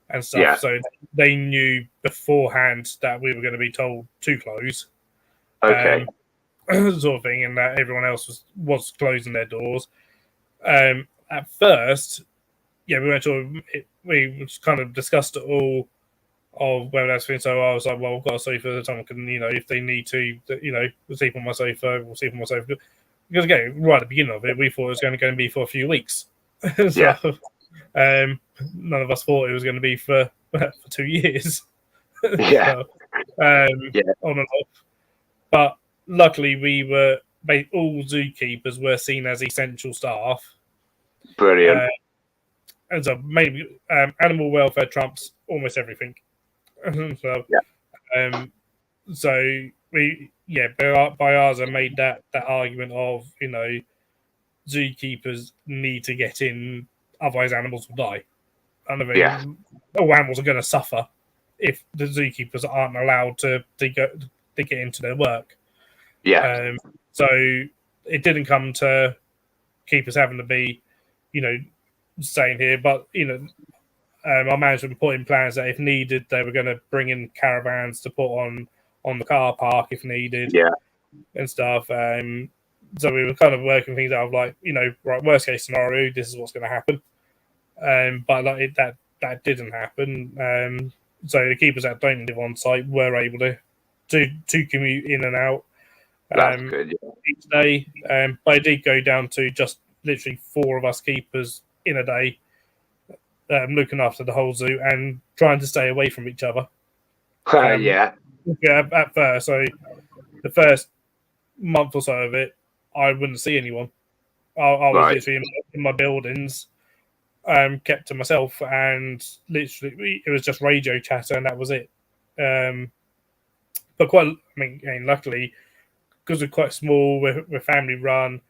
and stuff. Yeah. So they knew beforehand that we were going to be told to close. Okay. Sort of thing, and that everyone else was closing their doors. At first, we kind of discussed it all of whether that's been. So I was like, well, I've got a sofa. Someone can, if they need to, sleep on my sofa, we'll sleep on my sofa. Because again, right at the beginning of it, we thought it was going to be for a few weeks. So, none of us thought it was going to be for 2 years. Yeah. On and off. But luckily, all zookeepers were seen as essential staff. Brilliant. And so maybe animal welfare trumps almost everything. So we Bayaza made that argument of zookeepers need to get in, otherwise animals will die. And all animals are going to suffer if the zookeepers aren't allowed to get into their work. Yeah. So it didn't come to keepers having to be, staying here, but our management put in plans that if needed, they were going to bring in caravans to put on the car park if needed, and stuff. So we were kind of working things out of right, worst case scenario, this is what's going to happen. But that didn't happen. So the keepers that don't live on site were able to commute in and out That's good, each day. But it did go down to just literally 4 of us keepers in a day, looking after the whole zoo and trying to stay away from each other. Yeah. At first, so the first month or so of it, I wouldn't see anyone. I was literally in my buildings, kept to myself, and literally it was just radio chatter, and that was it. But luckily, because we're quite small, we're family run.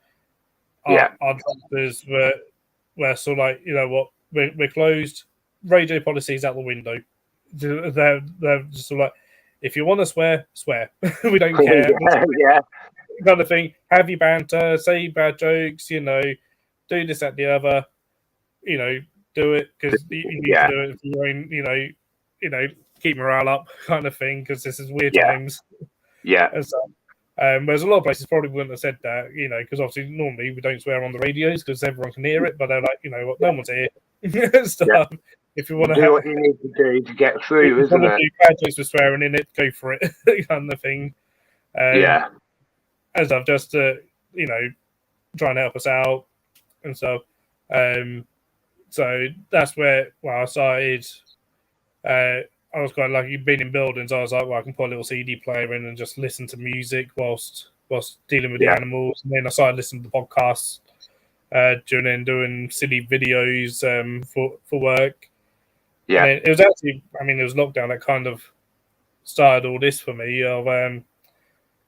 Our doctors were sort of like, you know what, we're closed. Radio policies out the window. They're just sort of like, if you want to swear, swear. We don't care. Yeah. Kind of thing. Have your banter, say bad jokes, you know, do this, that, the other, you know, do it because you need to do it for your own, you know, keep morale up, kind of thing, because this is weird times. Yeah. And so, whereas a lot of places probably wouldn't have said that, you know, because obviously normally we don't swear on the radios because everyone can hear it, but they're like, you know what, no one's here. Stuff. Yeah. If you want to do what you need to do to get through, isn't it? Do bad jokes with swearing in it, go for it, kind of thing. As I've just, you know, trying to help us out and stuff. So that's where I started. I was quite lucky being in buildings. I was like, well, I can put a little CD player in and just listen to music whilst dealing with the animals. And then I started listening to podcasts doing silly videos for work. Yeah, and it was actually, it was lockdown that kind of started all this for me.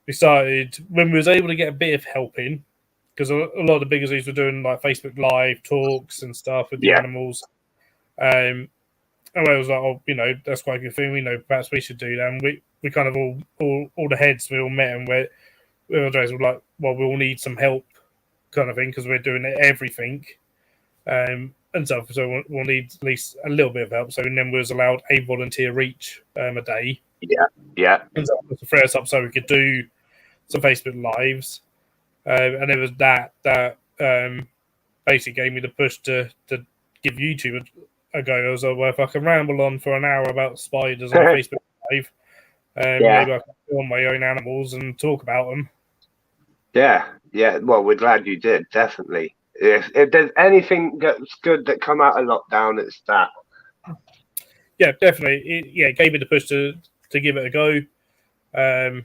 We started when we was able to get a bit of help in, because a lot of the bigger zoos were doing like Facebook Live talks and stuff with the animals. And I was like, oh, you know, that's quite a good thing. We know perhaps we should do that. And we kind of all the heads, we all met and we were like, well, we all need some help, kind of thing, because we're doing everything. And stuff. So we'll need at least a little bit of help. So then we was allowed a volunteer each a day. Yeah. And so to free us up so we could do some Facebook Lives. And it was that basically gave me the push to give YouTube a go. I was like, well, if I can ramble on for an hour about spiders on Facebook Live, maybe I can film my own animals and talk about them. Yeah. Well, we're glad you did, definitely. If there's anything that's good that come out of lockdown, it's that. Yeah, definitely. It gave me the push to give it a go. And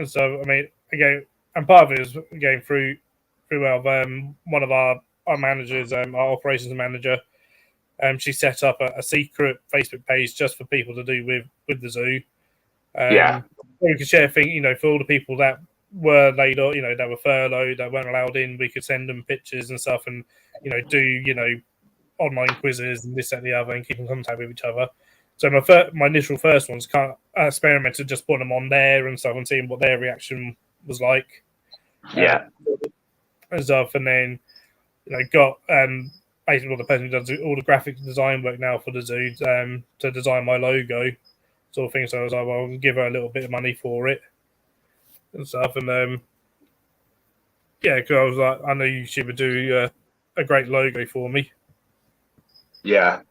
so, again, and part of it is going through one of our managers, our operations manager, she set up a secret Facebook page just for people to do with the zoo. We could share things, you know, for all the people that were laid off, you know, that were furloughed, that weren't allowed in. We could send them pictures and stuff, and do online quizzes and this, that, and the other, and keep in contact with each other. So my initial first ones kind of experimented, just putting them on there and stuff, and seeing what their reaction was like. And stuff, and then got basically the person who does all the graphic design work now for the zoo to design my logo, sort of thing. So I was like, well, I'll give her a little bit of money for it and stuff, and because I was like, I know she would do a great logo for me. Yeah.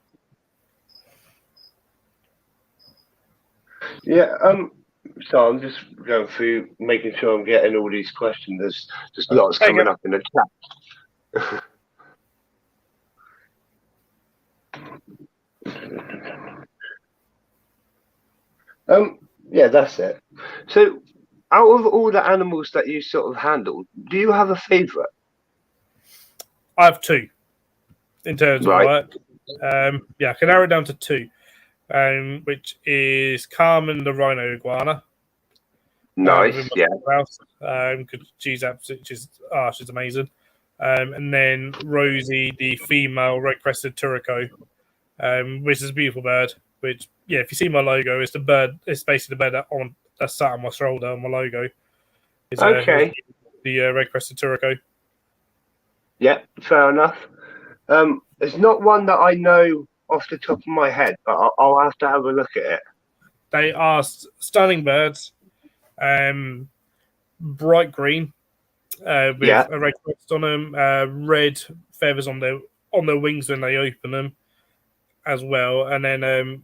So I'm just going through, making sure I'm getting all these questions. There's just lots coming up in the chat. That's it. So, out of all the animals that you sort of handled, do you have a favourite? I have 2 in terms of work. I can narrow it down to 2, which is Carmen the rhino iguana. Nice, because she's amazing. And then Rosie, the female red-crested turco, which is a beautiful bird. Which, if you see my logo, it's the bird. It's basically the bird that's sat on my shoulder on my logo. It's, the red-crested turco. Yeah, fair enough. It's not one that I know off the top of my head, but I'll have to have a look at it. They are stunning birds. Bright green with a red crest on them, red feathers on their wings when they open them as well. And then a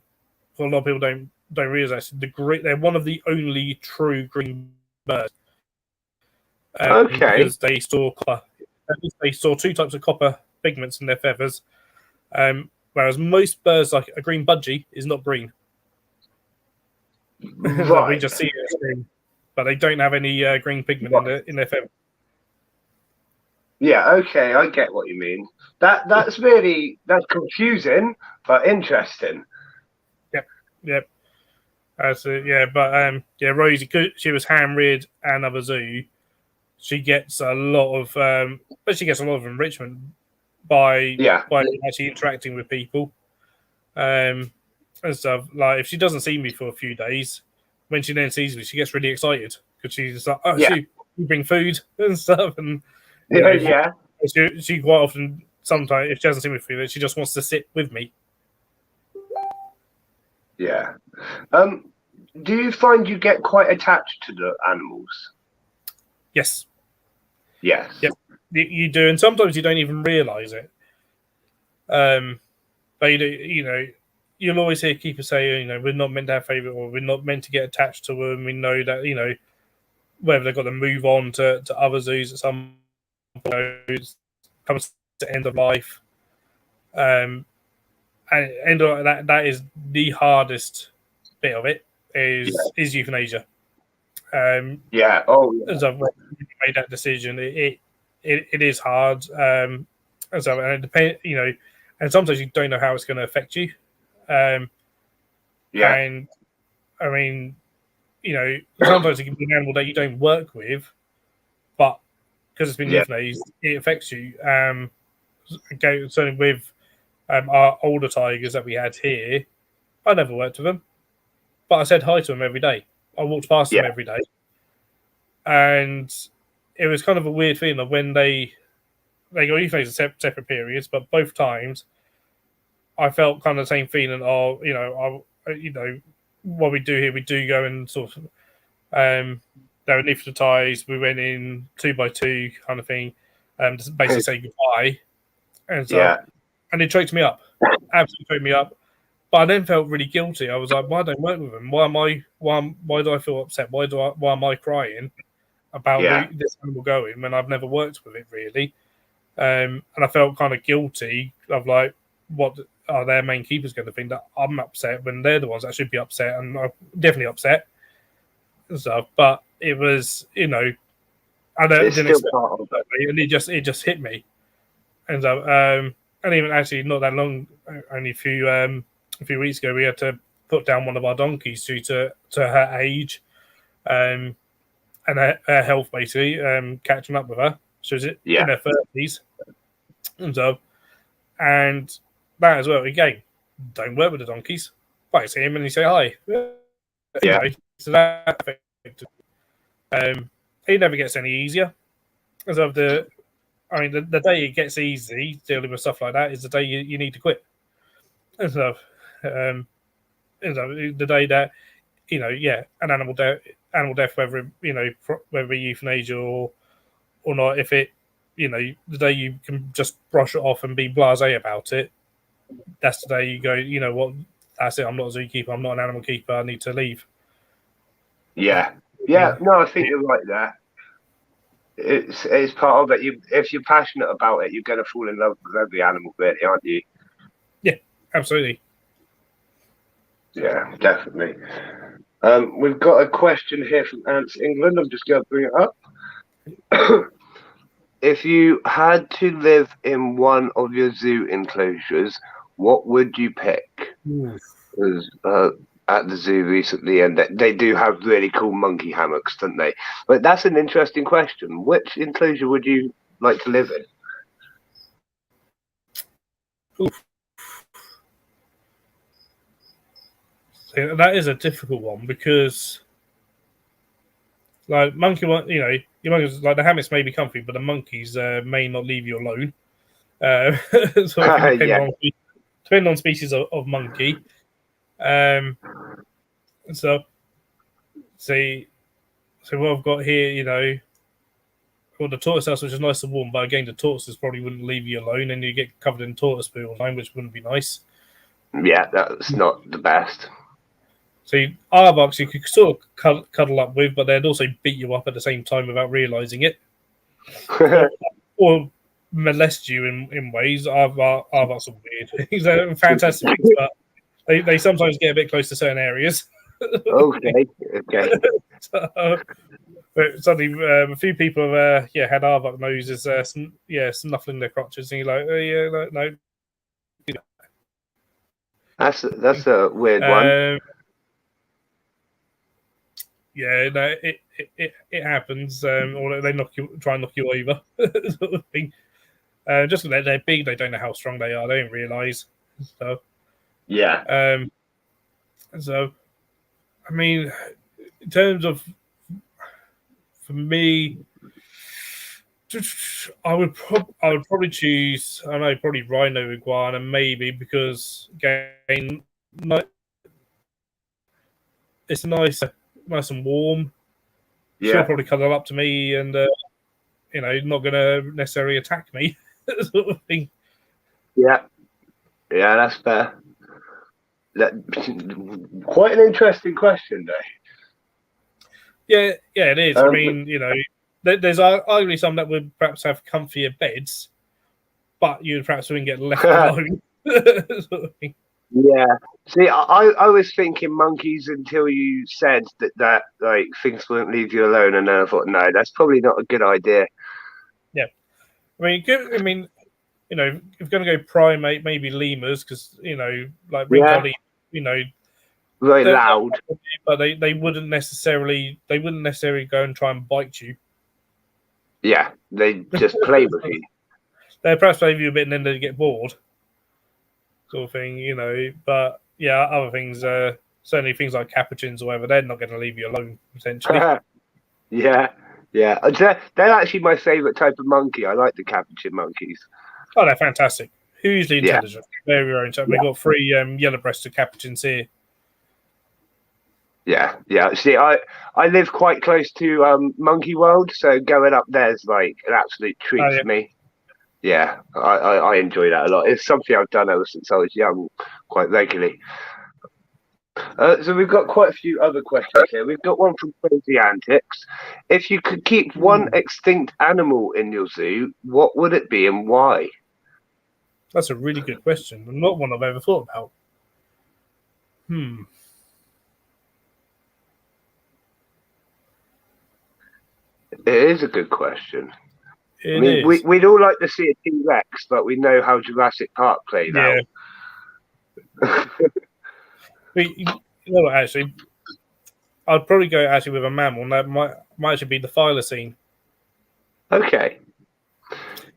lot of people don't realize they're one of the only true green birds. Because they store colour they saw 2 types of copper pigments in their feathers, whereas most birds, like a green budgie, is not green. Right. We just see it as green, but they don't have any green pigment in their feathers. Yeah, okay, I get what you mean. That's confusing, but interesting. Yep. But Rosie, she was hand reared and of a zoo. She gets a lot of, enrichment by actually interacting with people, and stuff. Like if she doesn't see me for a few days, when she then sees me, she gets really excited because she's just like, "Oh, you bring food and stuff," and she quite often, sometimes if she doesn't see me for it, she just wants to sit with me. Yeah. Do you find you get quite attached to the animals? Yes. Yes. Yep. You do, and sometimes you don't even realise it. But you'll always hear keepers say, we're not meant to have favourite, or we're not meant to get attached to them. We know that, whether they've got to move on to other zoos at some point, comes to end of life. And that is the hardest bit of it is euthanasia. As I've made that decision, it is hard. And it depends, and sometimes you don't know how it's going to affect you. And I mean, sometimes it can be an animal that you don't work with, but because it's been euthanized, it affects you. Certainly with our older tigers that we had here, I never worked with them, but I said hi to them every day. I walked past them every day, and it was kind of a weird feeling of when they got euthanized at separate periods, but both times I felt kind of the same feeling of, what we do here, we do go and sort of, they were anaesthetized. We went in 2 by 2 kind of thing, to basically say goodbye. And so, and it choked me up, absolutely choked me up. But I then felt really guilty. I was like, why don't I work with them? Why do I feel upset? Why am I crying about this animal going when I've never worked with it really? And I felt kind of guilty of like, what are their main keepers going to think, that I'm upset when they're the ones that should be upset, and I'm definitely upset and stuff. But it was, I didn't expect it, and it just hit me. And so, and even actually not that long, only a few weeks ago, we had to put down one of our donkeys due to her age, and her health basically catching up with her. She was in her 30s, and so, and that as well. Again, don't work with the donkeys, but I see him and you say hi. So that affected. It never gets any easier. As of the day it gets easy dealing with stuff like that is the day you need to quit. And so, the day that an animal death, whether whether euthanasia or not, if it the day you can just brush it off and be blasé about it, that's the day you go, what, that's it, I'm not a zookeeper, I'm not an animal keeper, I need to leave. No, I think you're right there. It's part of it. If you're passionate about it, you're going to fall in love with every animal, really, aren't you? Yeah, absolutely. Yeah, definitely. We've got a question here from Ants England. I'm just going to bring it up. If you had to live in one of your zoo enclosures, what would you pick? Because at the zoo recently, and they do have really cool monkey hammocks, don't they? But that's an interesting question. Which enclosure would you like to live in? So that is a difficult one because, like, monkey one, your monkeys, like, the hammocks may be comfy, but the monkeys may not leave you alone. So depending on species of monkey. So what I've got here, well, the tortoise house, which is nice and warm, but again, the tortoises probably wouldn't leave you alone, and you get covered in tortoise poo all the time, which wouldn't be nice. Yeah, that's not the best. So aardvarks you could sort of cuddle up with, but they'd also beat you up at the same time without realising it. or molest you in ways. Aardvarks are weird. They're fantastic things, but they sometimes get a bit close to certain areas. Okay. So, but suddenly, a few people have had aardvark noses, snuffling their crotches, and you're like, oh yeah, no. That's a weird one. Yeah, no, it happens. Or they try and knock you over, sort of thing. Just because they're big, they don't know how strong they are. They don't realise. So yeah. So I mean, in terms of, for me, I would probably choose. I don't know, probably rhino iguana, maybe, because again, it's nice and warm. Yeah. She'll probably cuddle up to me and not going to necessarily attack me, sort of thing. Yeah, that's fair. Quite an interesting question, though. Yeah, it is. I mean, there's arguably some that would perhaps have comfier beds, but you perhaps wouldn't get left alone. Sort of thing. Yeah. See, I was thinking monkeys until you said that like things wouldn't leave you alone, and then I thought, no, that's probably not a good idea. Yeah, if you're going to go primate, maybe lemurs, because like ring body, very loud, but they wouldn't necessarily go and try and bite you. Yeah, they just play with you. They perhaps play with you a bit, and then they get bored, sort of thing, But yeah, other things, certainly things like capuchins or whatever, they're not going to leave you alone, potentially. Yeah. They're actually my favourite type of monkey. I like the capuchin monkeys. Oh, they're fantastic. Hugely intelligent. Yeah. Very intelligent. We've got 3 yellow-breasted capuchins here. Yeah. See, I live quite close to Monkey World, so going up there is like an absolute treat for me. Yeah, I enjoy that a lot. It's something I've done ever since I was young, quite regularly. So we've got quite a few other questions here. We've got one from Crazy Antics. If you could keep one extinct animal in your zoo, what would it be and why? That's a really good question. Not one I've ever thought about. It is a good question. We'd all like to see a T-Rex, but we know how Jurassic Park played out. Actually, I'd probably go with a mammal. That might actually be the thylacine. Okay.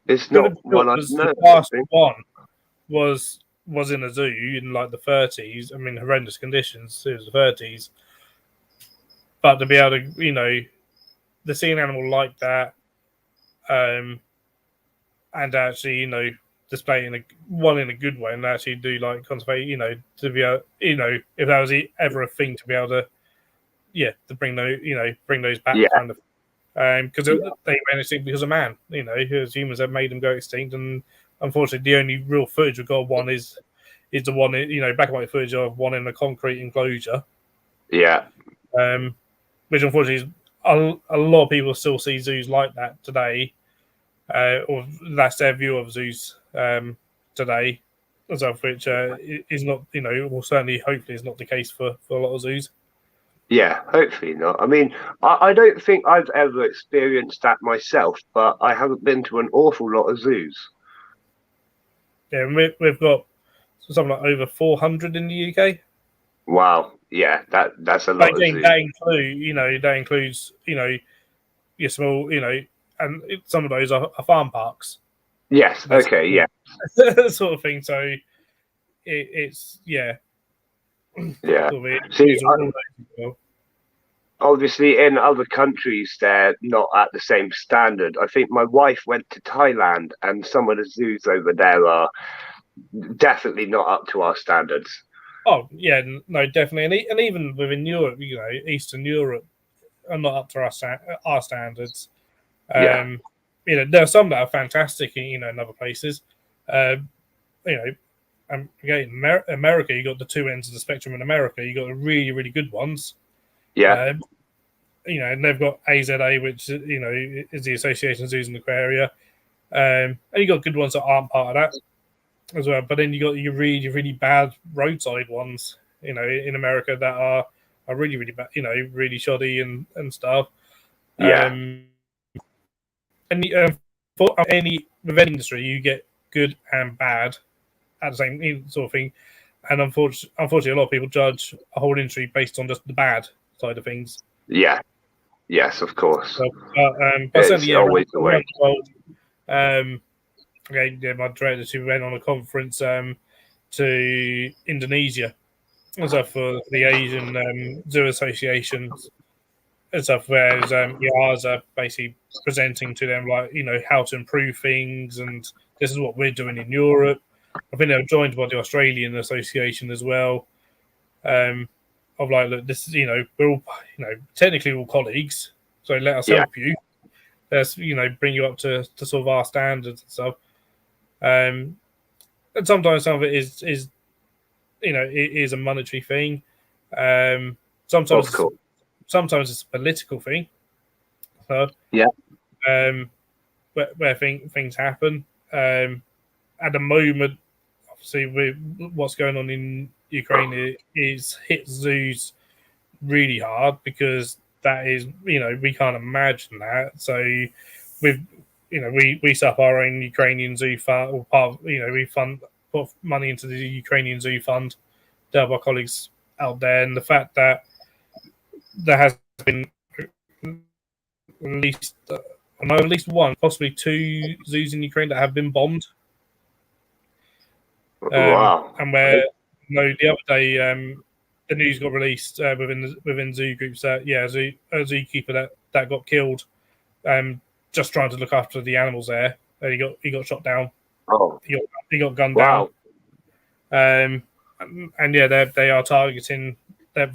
It's not one I know. The last one was in a zoo in like the 30s. I mean, horrendous conditions. It was the 30s. But to be able to, to see an animal like that, and actually, display in a good way, and actually do like conservate, to be able, if that was ever a thing, to be able to, to bring those back, kind of, because they went extinct because of man, because humans have made them go extinct, and unfortunately, the only real footage we've got of one is the one, black and white footage of one in a concrete enclosure, which unfortunately is a lot of people still see zoos like that today. Or that's their view of zoos today, which is not, or certainly, hopefully, is not the case for a lot of zoos. Yeah, hopefully not. I mean, I don't think I've ever experienced that myself, but I haven't been to an awful lot of zoos. Yeah, we've got something like over 400 in the UK. Wow, yeah, that's a lot. That includes, your small, and some of those are farm parks. Yes. Okay. Yeah. Sort of thing. So it's Yeah. See, obviously, in other countries, they're not at the same standard. I think my wife went to Thailand, and some of the zoos over there are definitely not up to our standards. Oh yeah, no, definitely, and even within Europe, Eastern Europe are not up to our standards. There are some that are fantastic, in other places. Again, America, you got the two ends of the spectrum. In America, you got the really, really good ones. Yeah. And they've got AZA, which is the Association of Zoos and Aquaria. And you got good ones that aren't part of that as well. But then you got your really bad roadside ones, in America that are really, really bad, really shoddy and stuff. Yeah. And for any vending industry, you get good and bad at the same sort of thing. And unfortunately, a lot of people judge a whole industry based on just the bad side of things. Yeah. Yes, of course. So, but it's certainly, always the way. My director went on a conference to Indonesia and stuff for the Asian Zoo Associations and stuff, whereas ours are basically presenting to them how to improve things, and this is what we're doing in Europe. I think they were joined by the Australian Association as well. Of look, this is we're all technically all colleagues, so let us help you. Let's bring you up to sort of our standards and stuff. And sometimes some of it is it is a monetary thing. Sometimes it's a political thing. So, where things happen. At the moment, obviously, with what's going on in Ukraine is hit zoos really hard, because that is, we can't imagine that. So we set up our own Ukrainian zoo fund, or part of, we put money into the Ukrainian zoo fund to help our colleagues out there. And the fact that there has been at least one, possibly two zoos in Ukraine that have been bombed. Wow. And where the other day, the news got released within zoo groups that a zookeeper that got killed, just trying to look after the animals there. And he got shot down. Oh, he got gunned down. And they are targeting. They're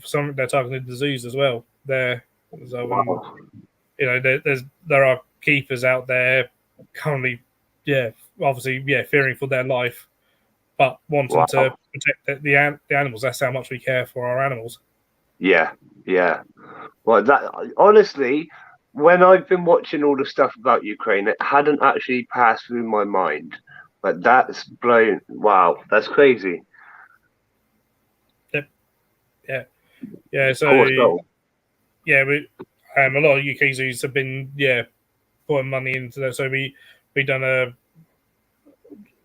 targeting the zoos as well. There are keepers out there currently, obviously, fearing for their life, but wanting to protect the animals. That's how much we care for our animals. Yeah. Well, that honestly, when I've been watching all the stuff about Ukraine, it hadn't actually passed through my mind. But that's blown. Wow, that's crazy. Yep. Yeah. So a lot of UK zoos have been putting money into that. So we done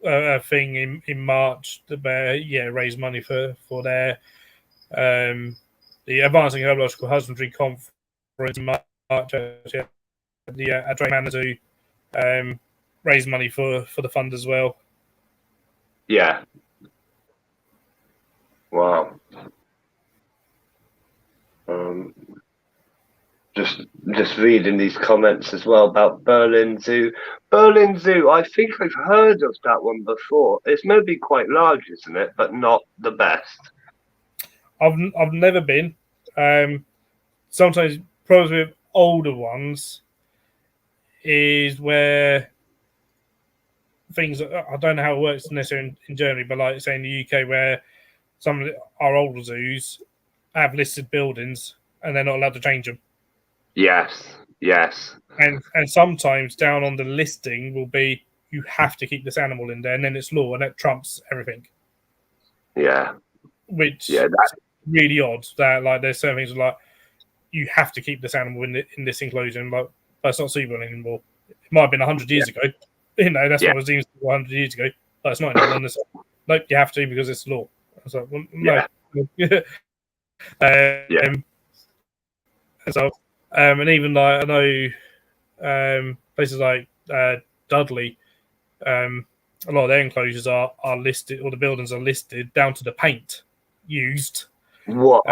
a thing in March to raise money for their the Advancing Herbological Husbandry Conference in March. The Adrian Manor Zoo raised money for the fund as well. Yeah. Wow. Just reading these comments as well about Berlin Zoo. Berlin Zoo, I think I've heard of that one before. It's maybe quite large, isn't it? But not the best. I've never been. Sometimes problems with older ones is where things, I don't know how it works necessarily in Germany, but like say in the UK, where some of our older zoos have listed buildings and they're not allowed to change them. Yes. And sometimes down on the listing will be, you have to keep this animal in there, and then it's law, and that trumps everything. Yeah. Which that's really odd. That there's certain things like, you have to keep this animal in this enclosure, and but it's not suitable anymore. It might have been 100 years ago. That's what it was 100 years ago. But it's not anymore. Nope, you have to, because it's law. I was like, well, no. And even I know places like Dudley, a lot of their enclosures are listed, or the buildings are listed down to the paint used. What?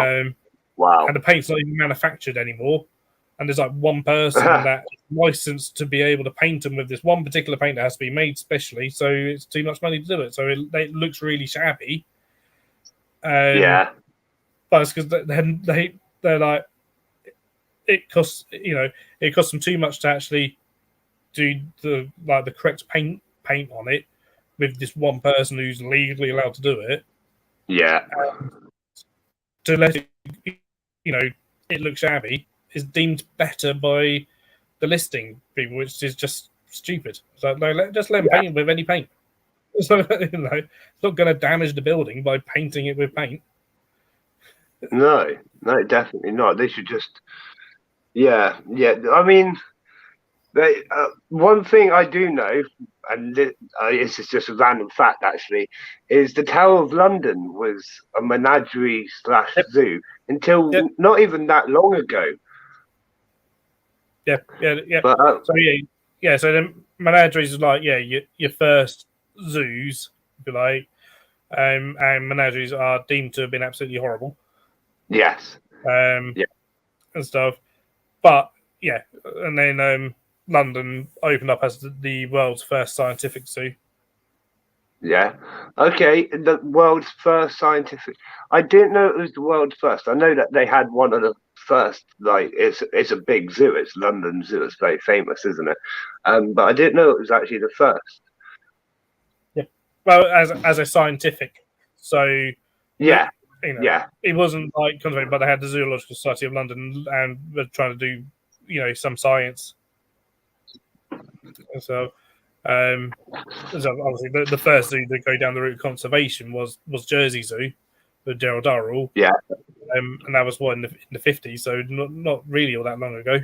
Wow. And the paint's not even manufactured anymore. And there's one person that's licensed to be able to paint them with this one particular paint that has to be made specially. So it's too much money to do it. So it looks really shabby. But it's because they're like, it costs them too much to actually do the correct paint on it with this one person who's legally allowed to do it. Yeah. To let it, it looks shabby is deemed better by the listing people, which is just stupid. So no, just let them paint it with any paint. So, it's not going to damage the building by painting it with paint. No, definitely not. They should just, yeah. I mean, one thing I do know, and this is just a random fact actually, is the Tower of London was a menagerie / zoo until not even that long ago. Yeah. But, so so the menageries is like your first zoos, if you like, and menageries are deemed to have been absolutely horrible. Yes. And stuff, but and then London opened up as the world's first scientific zoo. Yeah. Okay. The world's first scientific. I didn't know it was the world's first. I know that they had one of the first. Like it's a big zoo. It's London Zoo. It's very famous, isn't it? But I didn't know it was actually the first. Yeah. Well, as a scientific, so it wasn't like conservation, but they had the Zoological Society of London and were trying to do some science. So. So obviously, the first zoo to go down the route of conservation was Jersey Zoo with Gerald Durrell. Yeah. And that was in the 50s, so not really all that long ago.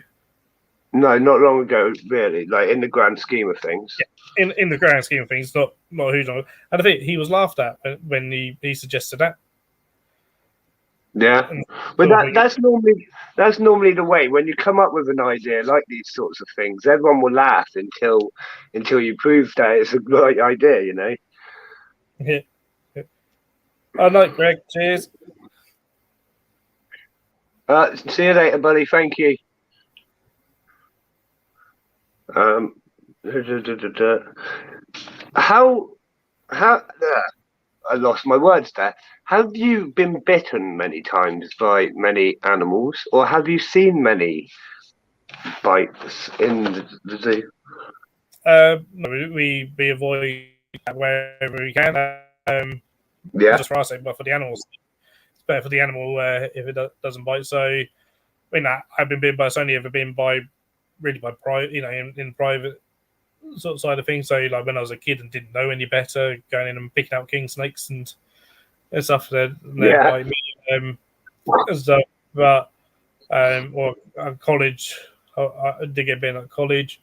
No, not long ago, really. Like in the grand scheme of things. Yeah, in the grand scheme of things, not huge. And I think he was laughed at when he suggested that. Yeah, but that's normally the way when you come up with an idea like these sorts of things. Everyone will laugh until you prove that it's a great idea. You know. Yeah. I like Greg. Cheers. See you later, buddy. Thank you. How I lost my words there. Have you been bitten many times by many animals, or have you seen many bites in the zoo? We avoid that wherever we can. Just for our sake, but for the animals, it's better for the animal if it doesn't bite. So, I mean, I've been bitten, but it's only ever been by private, in private sort of side of things. So, like when I was a kid and didn't know any better, going in and picking out king snakes and stuff, they'd bite me and stuff. But or at college, I did get bitten at college.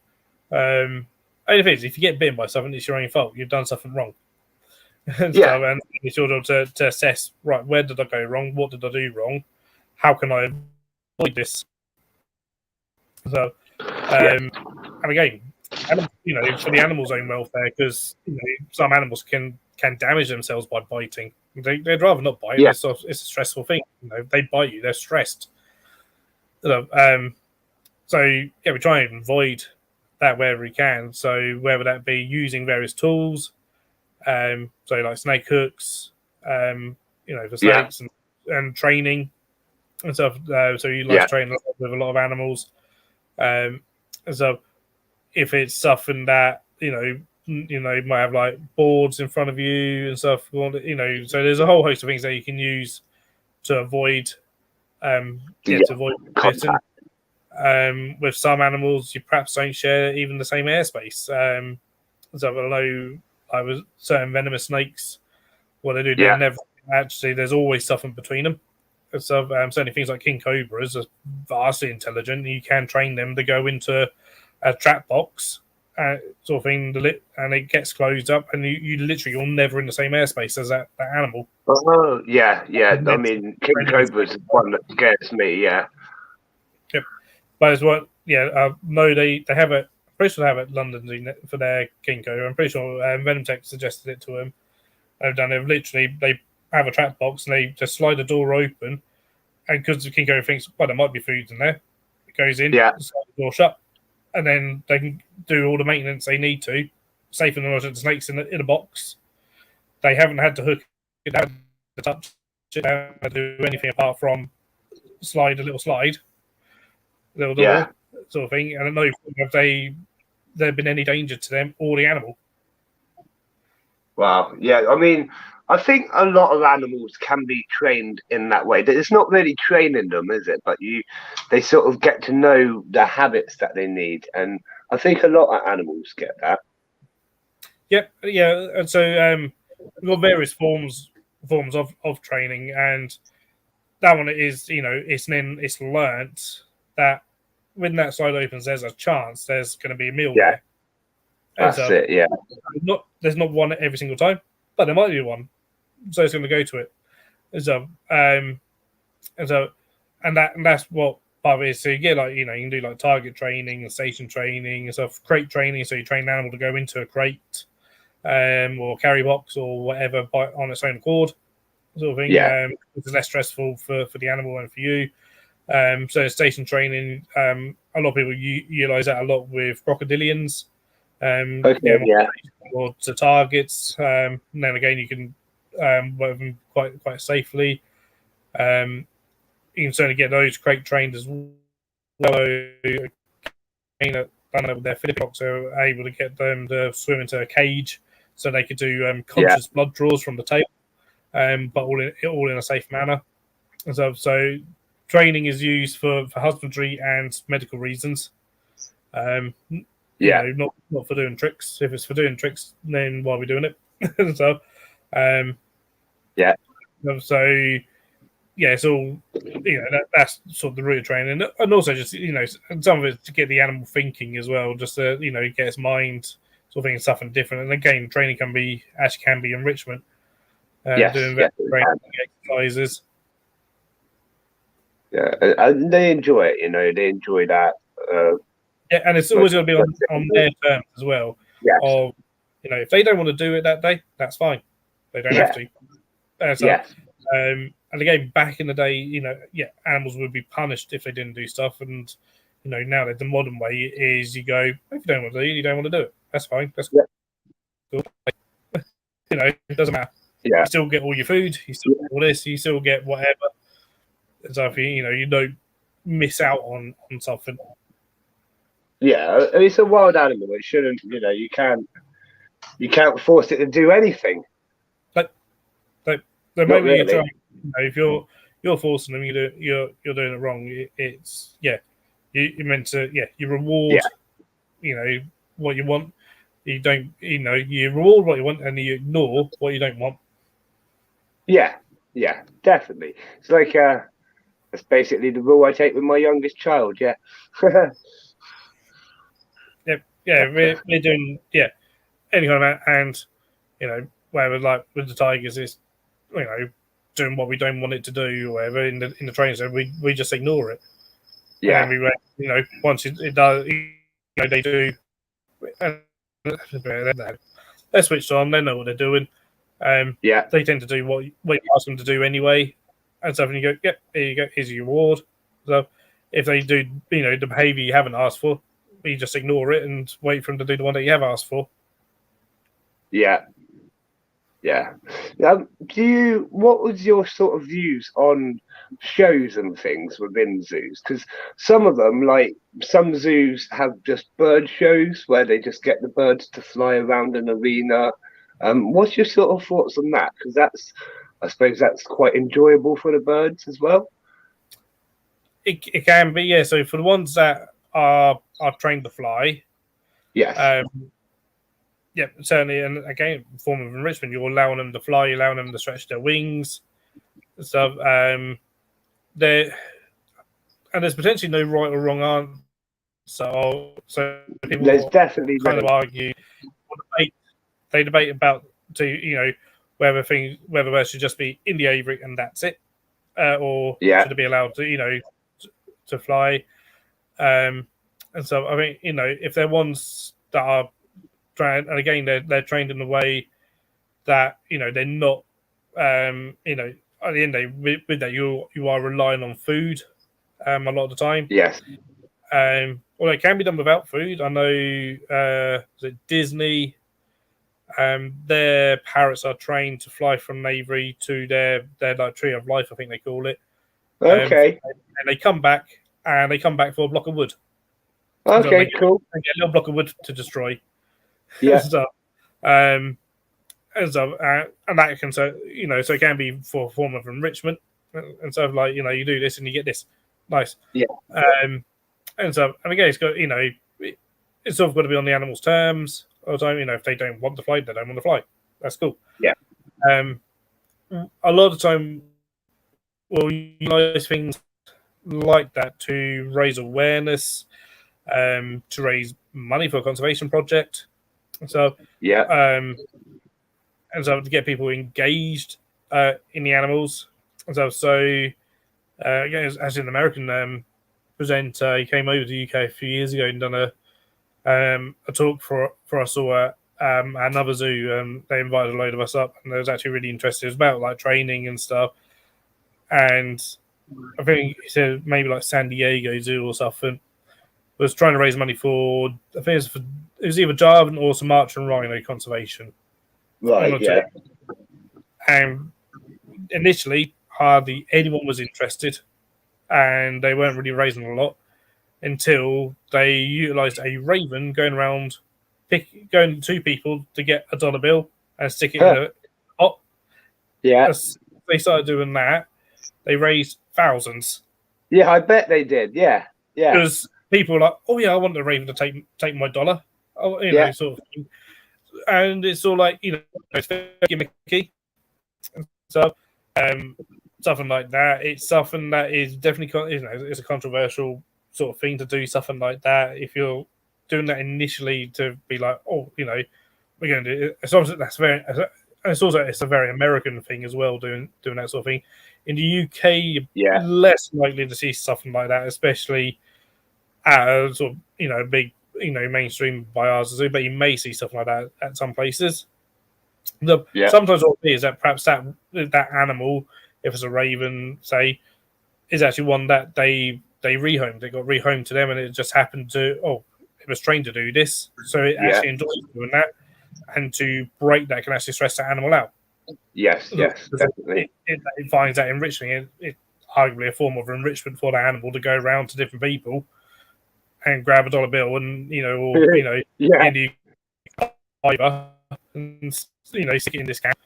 And the thing is, if you get bitten by something, it's your own fault. You've done something wrong. And it's your job to assess, right, where did I go wrong? What did I do wrong? How can I avoid this? So, and again, for the animals' own welfare, because some animals can damage themselves by biting. They'd rather not bite. It's a stressful thing. They bite you, they're stressed. So we try and avoid that wherever we can. So whether that be using various tools, so like snake hooks, for snakes and training and stuff. So you like to train with a lot of animals. So if it's something that you might have like boards in front of you and stuff, so there's a whole host of things that you can use to avoid bitten. With some animals, you perhaps don't share even the same airspace. So I know with certain venomous snakes, what they do, they never actually. There's always something between them. So certainly things like king cobras are vastly intelligent. You can train them to go into a trap box, sort of thing, and it gets closed up, and you're never in the same airspace as that animal. Oh yeah. I mean, king cobra is one that scares me. Yeah. Yep. But it's what. No, they have it. I'm pretty sure they have it at London for their king cobra. I'm pretty sure Venom Tech suggested it to them. They've done it. Literally, they have a trap box and they just slide the door open, and because the king cobra thinks, well, there might be food in there, it goes in, slide the door shut, and then they can do all the maintenance they need to, safe and the snakes in a box. They haven't had to hook it down, to touch it, they haven't had to do anything apart from slide a little door, sort of thing. And I don't know if there been any danger to them or the animal. Wow. Yeah. I mean, I think a lot of animals can be trained in that way. It's not really training them, is it? But they sort of get to know the habits that they need. And I think a lot of animals get that. Yep, yeah, and so we've got various forms of training, and that one is, it's learnt that when that side opens, there's a chance there's going to be a meal there. That's it. Yeah, there's not one every single time, but there might be one, so it's going to go to it. And that's what part of it is. So you get you can do like target training and station training and stuff, crate training. So you train an animal to go into a crate, or carry box or whatever on its own accord, sort of thing. Yeah. Which is less stressful for the animal and for you. So station training, a lot of people utilize that a lot with crocodilians. Or to targets. And then again, you can work them quite safely. You can certainly get those crate trained as well. With their Philippine dogs, are able to get them to swim into a cage, so they could do conscious blood draws from the tail, but all in a safe manner. And so training is used for husbandry and medical reasons. Not for doing tricks. If it's for doing tricks, then why are we doing it? So it's all that's sort of the root of training, and also just some of it to get the animal thinking as well, just to get its mind sort of thinking something different. And again, training can be enrichment. Doing training exercises. Yeah, and they enjoy it. They enjoy that. And it's always going to be on their terms as well. Yes. Of if they don't want to do it that day, that's fine. They don't have to. And again, back in the day, animals would be punished if they didn't do stuff. And now that the modern way is, you go, if you don't want to do it, you don't want to do it. That's fine. That's cool. It doesn't matter. Yeah. You still get all your food. You still get all this. You still get whatever. So if you don't miss out on something. Yeah, it's a wild animal. It shouldn't. You can't force it to do anything. The moment you try, if you're forcing them, you're doing it wrong. It's you're meant to you reward what you want. You don't you reward what you want and you ignore what you don't want. Yeah, definitely. It's like that's basically the rule I take with my youngest child. Yeah. We're doing any kind of that, and whatever, like with the tigers is doing what we don't want it to do or whatever in the training, so we just ignore it. Yeah. And we once it does, they do, and they're switched on. They know what they're doing. They tend to do what you ask them to do anyway, and so when you go, here you go, here's your reward. So if they do the behavior you haven't asked for, you just ignore it and wait for them to do the one that you have asked for. Yeah. What was your sort of views on shows and things within zoos? Because some of them, like some zoos, have just bird shows where they just get the birds to fly around an arena. What's your sort of thoughts on that? Because I suppose that's quite enjoyable for the birds as well. It can be, yeah. So for the ones that are trained to fly, yes. Certainly, and again, form of enrichment. You're allowing them to fly. You're allowing them to stretch their wings and stuff. And there's potentially no right or wrong answer. So people there's definitely kind of argue. They debate about whether birds should just be in the aviary and that's it, or should it be allowed to to fly. And so I mean, if they're ones that are trained, and again they're trained in a way that they're not, at the end of the day, with that you are relying on food a lot of the time. Yes. Although it can be done without food. I know Disney, their parrots are trained to fly from an aviary to their like tree of life, I think they call it. Okay. And they come back for a block of wood. Okay, so cool. They get a little block of wood to destroy. Yeah. And that can so it can be for a form of enrichment, and so like you do this and you get this, nice. Yeah. And again it's got it's sort of got to be on the animal's terms. Although, if they don't want to fly, they don't want to fly. That's cool. Yeah. A lot of the time, we'll utilize things like that to raise awareness, to raise money for a conservation project. So, and so to get people engaged in the animals. And so as an American presenter, he came over to the UK a few years ago and done a talk for us all at another zoo. They invited a load of us up, and they was actually really interested. It was about like training and stuff. And I think he said maybe like San Diego Zoo or something was trying to raise money for. I think it was either Java or Sumatran rhino conservation. Right. Yeah. And initially, hardly anyone was interested, and they weren't really raising a lot until they utilised a raven going around, going to people to get a dollar bill and stick it in a pot. Yeah. As they started doing that, they raised thousands. Yeah, I bet they did. Yeah. Yeah. Because people were like, oh yeah, I want the raven to take my dollar. Oh, sort of thing. And it's all like, it's very gimmicky. So, something like that. It's something that is definitely, it's a controversial sort of thing to do something like that. If you're doing that initially to be like, oh, we're going to do it. It's obviously it's a very American thing as well, doing that sort of thing. In the UK, you're less likely to see something like that, especially at a sort of, big, mainstream biohazard zoo, but you may see something like that at some places. Sometimes what it is that perhaps that animal, if it's a raven, say, is actually one that they rehomed. It got rehomed to them, and it just happened to, it was trained to do this, so it actually enjoys doing that. And to break that can actually stress that animal out. Yes, definitely. It finds that enriching. It's arguably a form of enrichment for that animal to go around to different people and grab a dollar bill and Indy fiver and stick it in discount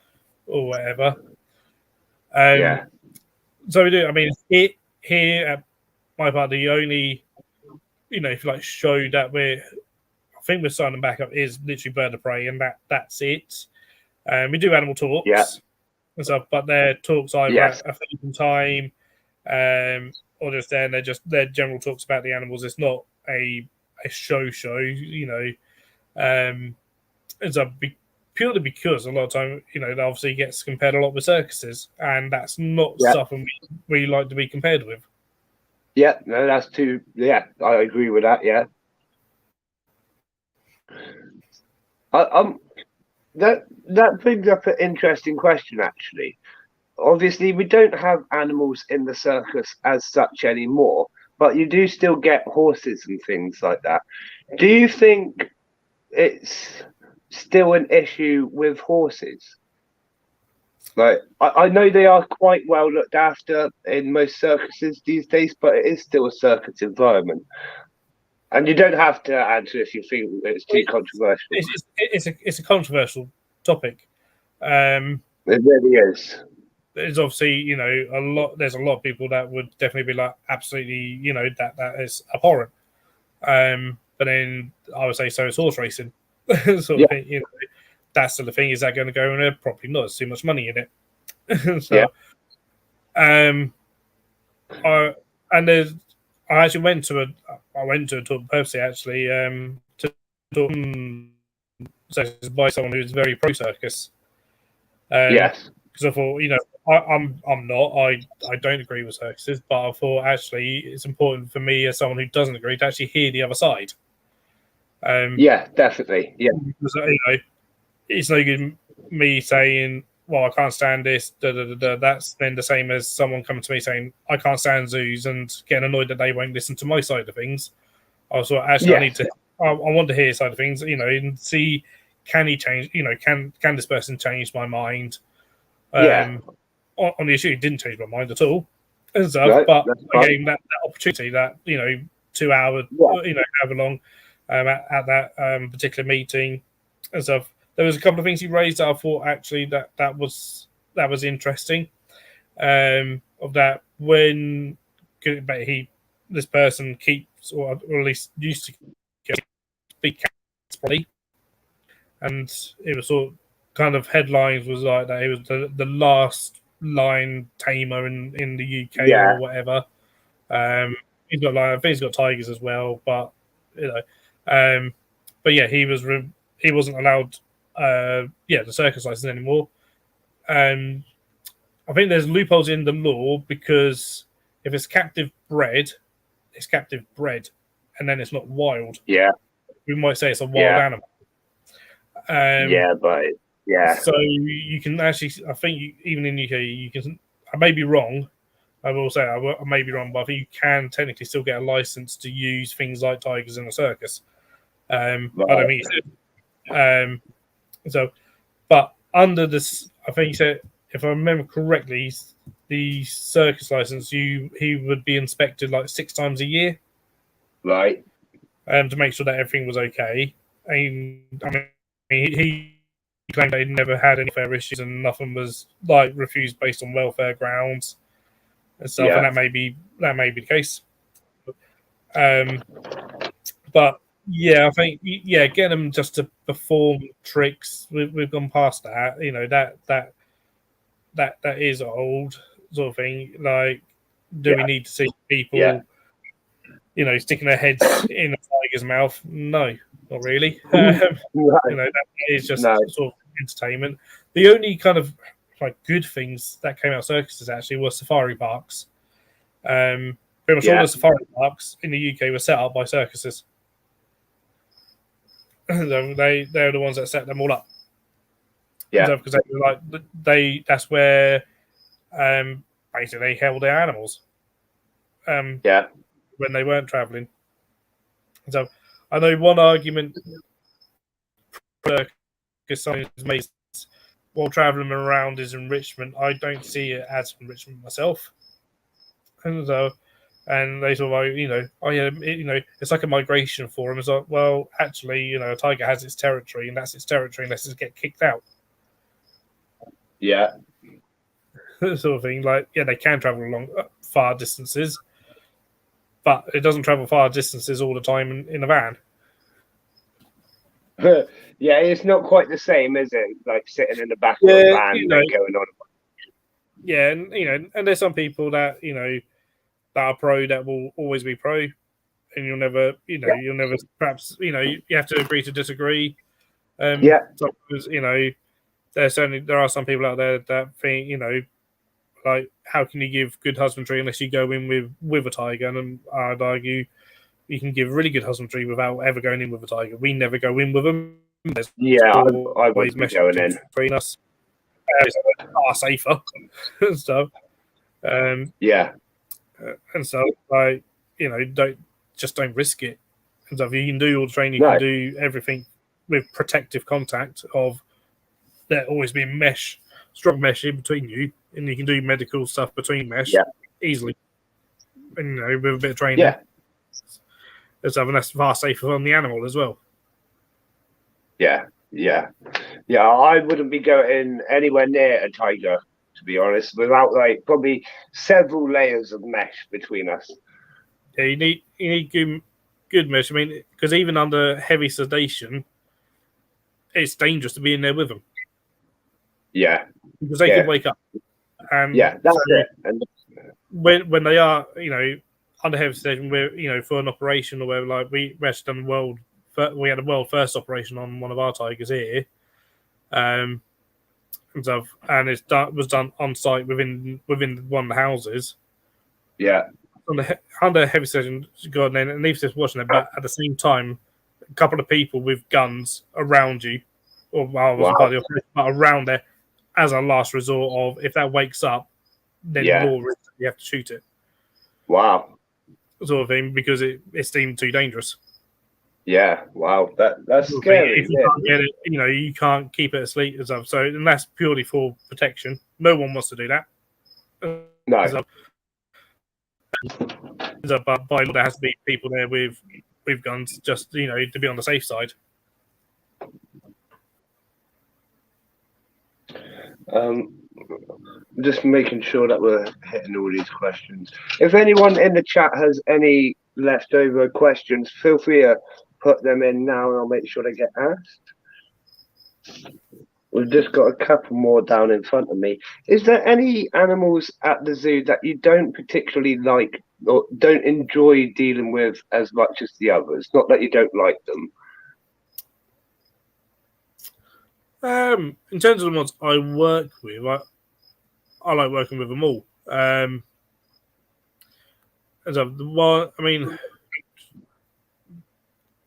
or whatever. So we do. I mean, it here at my part, the only if you like show that I think we're signing back up is literally Bird of Prey, and that's it. We do animal talks and stuff, but their talks either at a feeding time, or just then they're general talks about the animals. It's not a show, and so purely because a lot of time, it obviously gets compared a lot with circuses, and that's not something we like to be compared with. Yeah, no, that's too. Yeah, I agree with that. Yeah. That brings up an interesting question, actually. Obviously, we don't have animals in the circus as such anymore, but you do still get horses and things like that. Do you think it's still an issue with horses? Like, I know they are quite well looked after in most circuses these days, but it is still a circus environment. And you don't have to answer if you think it's too controversial. It's a controversial topic. It really is. There's obviously, there's a lot of people that would definitely be like, absolutely, that is abhorrent. But then I would say so is horse racing. Sort of thing, that's the thing. Is that going to go in there? Probably not. There's too much money in it. So, and there's. I actually went to a talk purposely actually to talk by someone who's very pro circus. Because I thought, I'm not. I don't agree with circuses, but I thought actually it's important for me as someone who doesn't agree to actually hear the other side. Definitely. Yeah. Because, it's no good me saying, well, I can't stand this. That's then the same as someone coming to me saying, I can't stand zoos and getting annoyed that they won't listen to my side of things. I was like, actually, I want to hear his side of things, and see, can he change, can this person change my mind? On the issue, he didn't change my mind at all. And stuff, but I gave him that opportunity, that, 2 hours, however long, at that particular meeting and stuff. There was a couple of things he raised that I thought actually that was interesting. Of that when this person keeps, or at least used to keep big cat's body, and it was sort of kind of headlines was like that. It was the last lion tamer in the UK or whatever. He's got I think he's got tigers as well, but but yeah, he wasn't allowed the circus license anymore. I think there's loopholes in the law because if it's captive bred, it's captive bred, and then it's not wild. Yeah, we might say it's a wild animal. So you can actually, I think even in UK, you can. I may be wrong. I will say I may be wrong, but I think you can technically still get a license to use things like tigers in a circus. I don't think you should. But under this, I think you said, if I remember correctly, the circus license, he would be inspected like 6 times a year, right? To make sure that everything was okay. And I mean, he claimed they never had any fair issues and nothing was like refused based on welfare grounds and stuff, and that may be the case. But yeah, I think getting them just to perform tricks, we've gone past that. You know, that is old sort of thing. Like, do we need to see people, sticking their heads in a tiger's mouth? No, not really. That is just sort of entertainment. The only kind of like good things that came out of circuses actually were safari parks. Pretty much all the safari parks in the UK were set up by circuses. They're the ones that set them all up. Yeah, because that's where basically they held their animals. When they weren't traveling. So I know one argument because someone has made while traveling around is enrichment. I don't see it as enrichment myself. And so, and they sort of, it's like a migration for them. It's like, well, actually, a tiger has its territory, and that's its territory unless it gets kicked out. Yeah. Sort of thing. Like, they can travel along far distances, but it doesn't travel far distances all the time in a van. Yeah, it's not quite the same, is it? Like sitting in the back of a van and going on. Yeah, and and there's some people that that are pro that will always be pro, and you'll never perhaps you have to agree to disagree. Sometimes, there are some people out there that think like, how can you give good husbandry unless you go in with a tiger? And I'd argue you can give really good husbandry without ever going in with a tiger. We never go in with them. There's I always going in between us. It's far safer and stuff. And so don't risk it. And so if you can do all the training, you can do everything with protective contact of there always being strong mesh in between you, and you can do medical stuff between mesh easily. And with a bit of training. And that's far safer on the animal as well. Yeah. I wouldn't be going anywhere near a tiger, to be honest, without probably several layers of mesh between us. Yeah, you need good mesh. I mean, because even under heavy sedation, it's dangerous to be in there with them. Yeah, because they could wake up. And that's it. And when they are, under heavy sedation, we're for an operation or whatever. Like we actually done we had a world first operation on one of our tigers here, and it was done on site within one of the houses. Yeah, under heavy sedation, God, and Neve's just watching it, but at the same time, a couple of people with guns around you, or I wasn't part of the operation, but around there, as a last resort of if that wakes up, then you have to shoot it. Wow, sort of thing, because it's deemed too dangerous. Yeah, wow, that's scary. If you can't get it, you can't keep it asleep and stuff. So, and that's purely for protection. No one wants to do that. No. But by law, there has to be people there with guns, just to be on the safe side. Just making sure that we're hitting all these questions. If anyone in the chat has any leftover questions, feel free to put them in now, and I'll make sure they get asked. We've just got a couple more down in front of me. Is there any animals at the zoo that you don't particularly like or don't enjoy dealing with as much as the others? Not that you don't like them. In terms of the ones I work with, I like working with them all.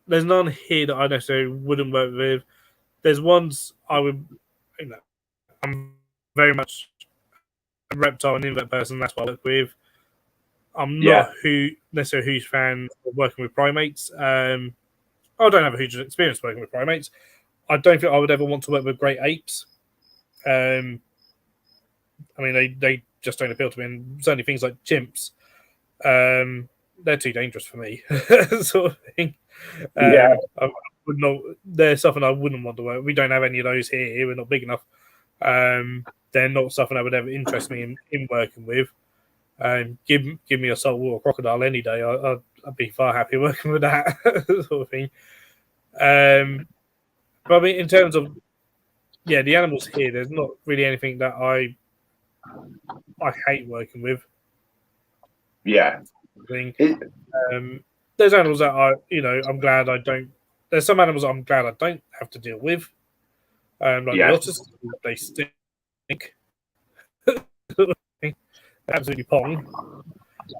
There's none here that I necessarily wouldn't work with. There's ones I would, I'm very much a reptile and invert person. That's what I work with. I'm not necessarily a huge fan of working with primates. I don't have a huge experience working with primates. I don't think I would ever want to work with great apes. They just don't appeal to me. And certainly things like chimps, they're too dangerous for me, sort of thing. I would not. They're something I wouldn't want to work. We don't have any of those here. We're not big enough. They're not something that would ever interest me in working with. Give me a saltwater or crocodile any day. I'd be far happier working with that sort of thing. But I mean, in terms of the animals here, there's not really anything that I hate working with. There's animals that I'm glad I don't. There's some animals I'm glad I don't have to deal with. The otters, they stink. Absolutely pong.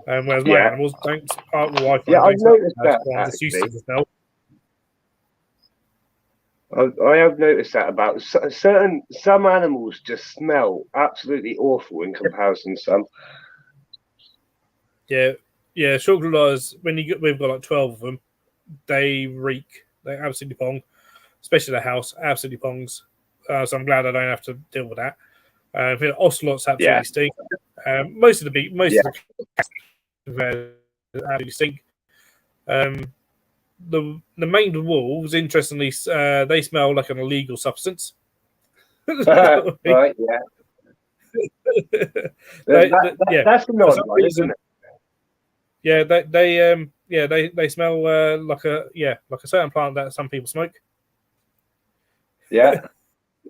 Whereas my animals don't. I've noticed that. I have noticed that about some animals just smell absolutely awful in comparison to some. Short crocodiles, we've got like 12 of them, they reek. They absolutely pong, especially the house, absolutely pongs. So I'm glad I don't have to deal with that. Ocelots absolutely stink. Most of the absolutely stink. The maned wolves, interestingly, they smell like an illegal substance. Right, yeah. That's annoying, isn't it? Yeah, they smell like a certain plant that some people smoke. Yeah.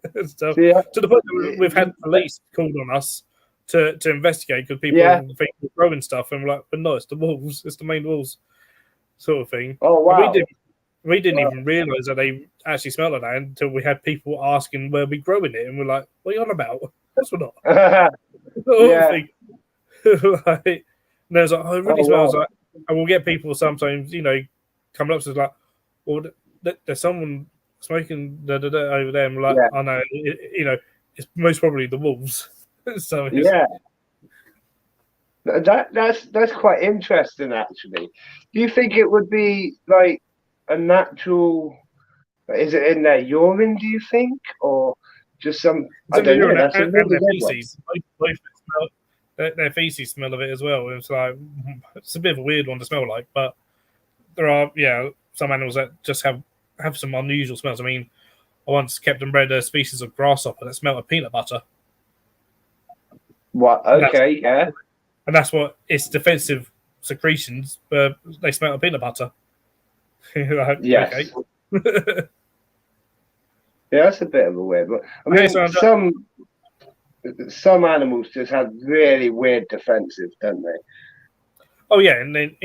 To the point that we've had police called on us to investigate because people think we're growing stuff, and we're like, but no, it's the wolves, it's the main wolves, sort of thing. Oh wow! We didn't even realise that they actually smell like that until we had people asking where we growing it, and we're like, what are you on about? That's what not. Like, and there's like, oh, it really smells like. And we'll get people sometimes, coming up to us like, well, there's someone smoking over there, and we're like, oh no, it's most probably the wolves. So that's quite interesting, actually. Do you think it would be like a natural? Is it in their urine? Do you think, or just some? I don't know. That's and their feces. Both their feces smell of it as well. It's like it's a bit of a weird one to smell like, but there are some animals that just have some unusual smells. I mean, I once kept and bred a species of grasshopper that smelled of peanut butter. What? Okay, and that's what its defensive secretions. They smell of peanut butter. Like, yes. Okay. That's a bit of a weird one. I mean, some animals just have really weird defensive, don't they? Oh yeah, and then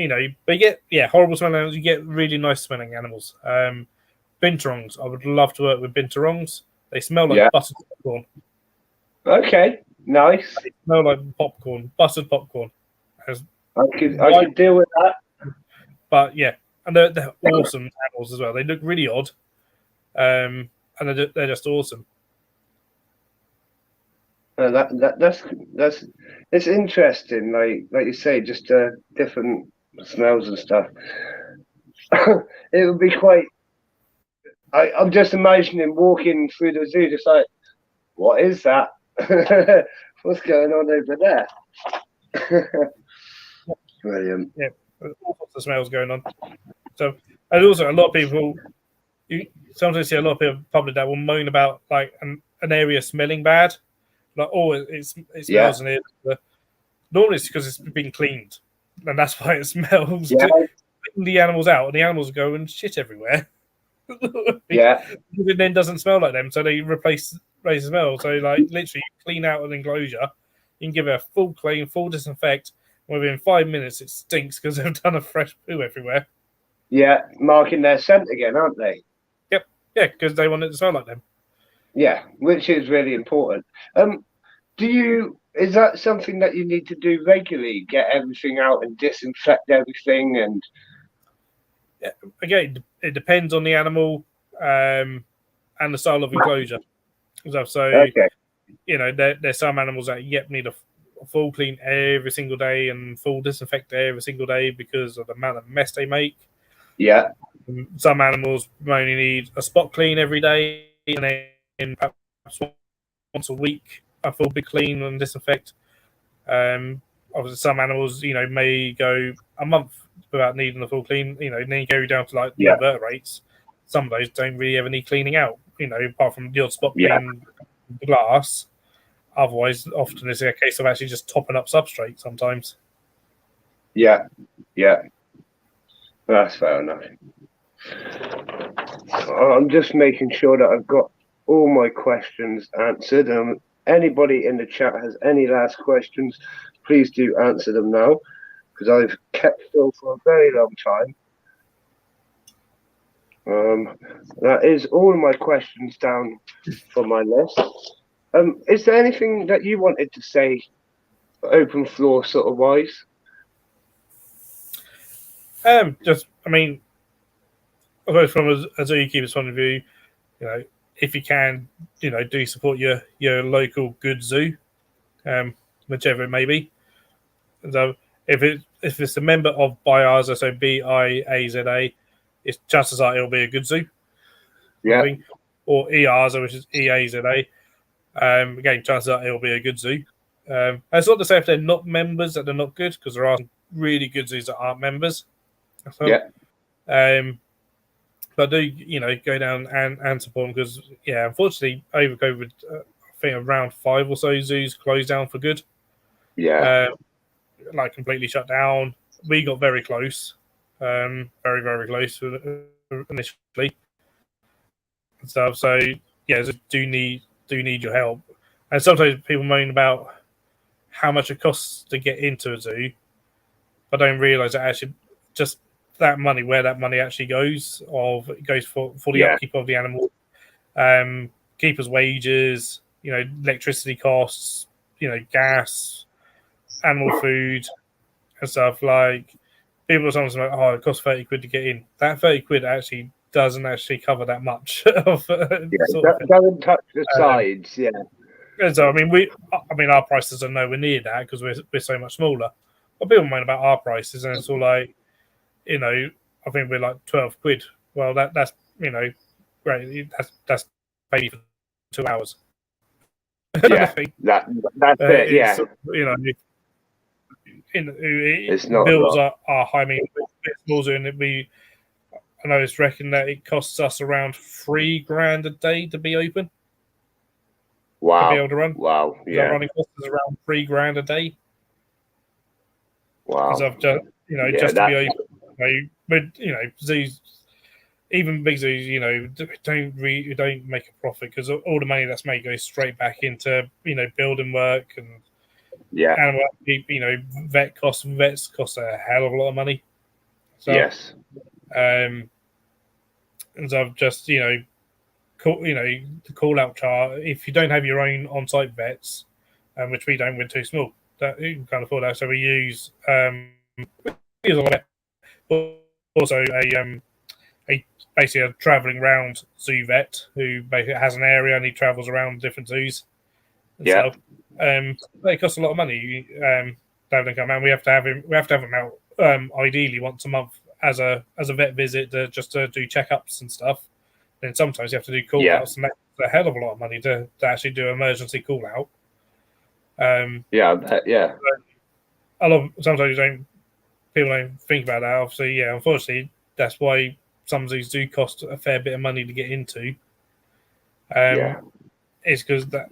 but you get horrible smelling animals. You get really nice smelling animals. Binturongs. I would love to work with binturongs. They smell like buttered popcorn. Okay, nice. They smell like popcorn, buttered popcorn. I could deal with that. But and they're awesome animals as well. They look really odd, and they're just awesome. That's it's interesting. Like you say, just different smells and stuff. It would be quite. I'm just imagining walking through the zoo, just like, what is that? What's going on over there? Brilliant. Yeah, all sorts of smells going on. So, and also a lot of people. You sometimes see a lot of people public that will moan about like an area smelling bad. Like, it smells in it. Normally it's because it's been cleaned, and that's why it smells. the animals out, and the animals go and shit everywhere. Yeah. It then doesn't smell like them, so they replace the smell. So like literally clean out an enclosure, you can give it a full clean, full disinfect. Within 5 minutes, it stinks because they've done a fresh poo everywhere. Yeah, marking their scent again, aren't they? Yep. Yeah, because they want it to smell like them. Yeah, which is really important. Is that something that you need to do regularly? Get everything out and disinfect everything, and again, it depends on the animal and the style of enclosure. So, okay. there's some animals that need a full clean every single day and full disinfect every single day because of the amount of mess they make. Yeah. Some animals only need a spot clean every day, and then perhaps once a week a full big clean and disinfect. Obviously, some animals, may go a month without needing a full clean. Then you go down to like the invertebrates. Some of those don't really ever need cleaning out. Apart from the odd spot clean the glass. Otherwise, often it's a case of actually just topping up substrate sometimes. Yeah. That's fair enough. I'm just making sure that I've got all my questions answered. Anybody in the chat has any last questions, please do answer them now, because I've kept still for a very long time. That is all of my questions down for my list. Is there anything that you wanted to say, open floor sort of wise? I suppose from a zookeeper's point of view, if you can, do support your local good zoo, whichever it may be. So if it's a member of BIAZA, so BIAZA, it's chances are it'll be a good zoo. Yeah. Or EAZA, which is EAZA. Again, chances are it'll be a good zoo. That's not to say if they're not members that they're not good, because there are really good zoos that aren't members. So, but do go down and support them, because unfortunately over COVID, I think around 5 or so zoos closed down for good. Like completely shut down. We got very close, very very close initially. And stuff. So do need your help. And sometimes people moan about how much it costs to get into a zoo, but don't realise that actually just that money, where that money actually goes, goes for the upkeep of the animal, keepers' wages, electricity costs, gas, animal food, and stuff. Like people sometimes like, it costs 30 quid to get in. That 30 quid actually doesn't actually cover that much. Doesn't touch the sides. So our prices are nowhere near that because we're so much smaller. But people moan about our prices, and it's all like, I think we're like 12 quid. Well, that's great. That's paid for 2 hours. Yeah, that's it. Yeah, it's not bills are high. I mean, I know it's reckoned that it costs us around $3,000 a day to be open. Wow. To be able to run. Wow. Yeah. Our running cost is around $3,000 a day. Wow. Because I've just to be open. But zoos, even big zoos, don't make a profit because all the money that's made goes straight back into building work and animal upkeep. Vets cost a hell of a lot of money. So, yes. And so I've just the call out chart. If you don't have your own on site vets, which we don't, we're too small. That you can kind of afford that. So we use a vet, but also basically a traveling round zoo vet who basically has an area and he travels around different zoos. So, it costs a lot of money. Having come out, we have to have him out ideally once a month as a vet visit just to do checkups and stuff. Then sometimes you have to do call outs, and that's a hell of a lot of money to actually do emergency call out. Sometimes people don't think about that. Obviously, unfortunately, that's why some zoos do cost a fair bit of money to get into. It's because that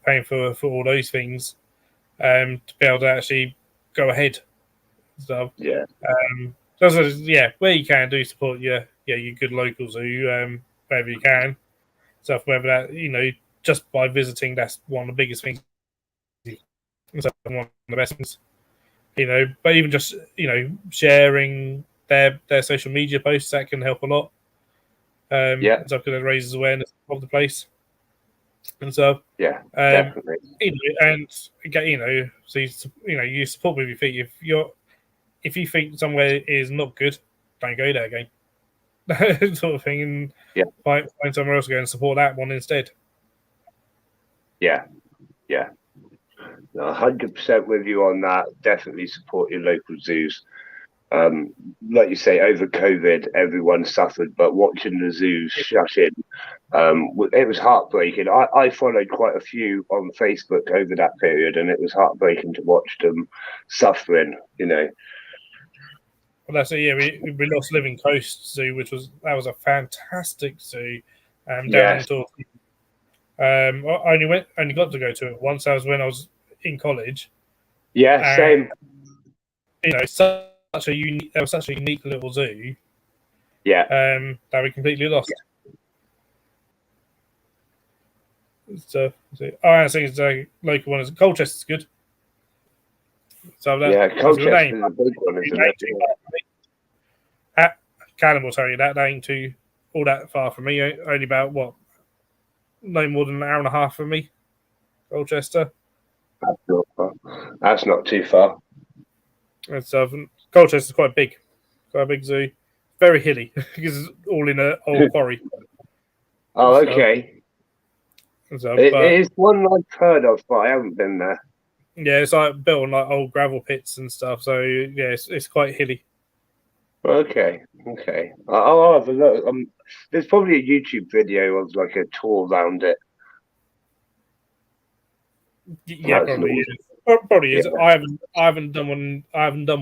paying for all those things to be able to actually go ahead. So So where you can do support your good local zoo, wherever you can. So whether that just by visiting, that's one of the biggest things. So one of the best things, But even just sharing their social media posts, that can help a lot. So because it raises awareness of the place and stuff. Definitely. So you support with your feet. If you think somewhere is not good, don't go there again. Sort of thing, and find somewhere else to go and support that one instead. Yeah. 100% with you on that. Definitely support your local zoos. Like you say, over COVID, everyone suffered, but watching the zoos shut in, it was heartbreaking. I followed quite a few on Facebook over that period, and it was heartbreaking to watch them suffering. Well, that's it. Yeah, we lost Living Coast Zoo, that was a fantastic zoo. Down in Torquay. I only got to go to it once. That was when I was in college. Yeah, same. That was such a unique little zoo. Yeah. That we completely lost. So I think the local one is Colchester's good. So Colchester's a big one, isn't it? Callum will tell you that ain't all that far from me. Only about no more than an hour and a half from me, Colchester. That's not too far. And so Colchester's quite big zoo. Very hilly because it's all in an old quarry. Oh, okay. It is one I've heard of, but I haven't been there. Yeah, it's like built on like old gravel pits and stuff. So yeah, it's quite hilly. Okay. I'll have a look. There's probably a YouTube video of like a tour around it. Yeah, probably is. I haven't done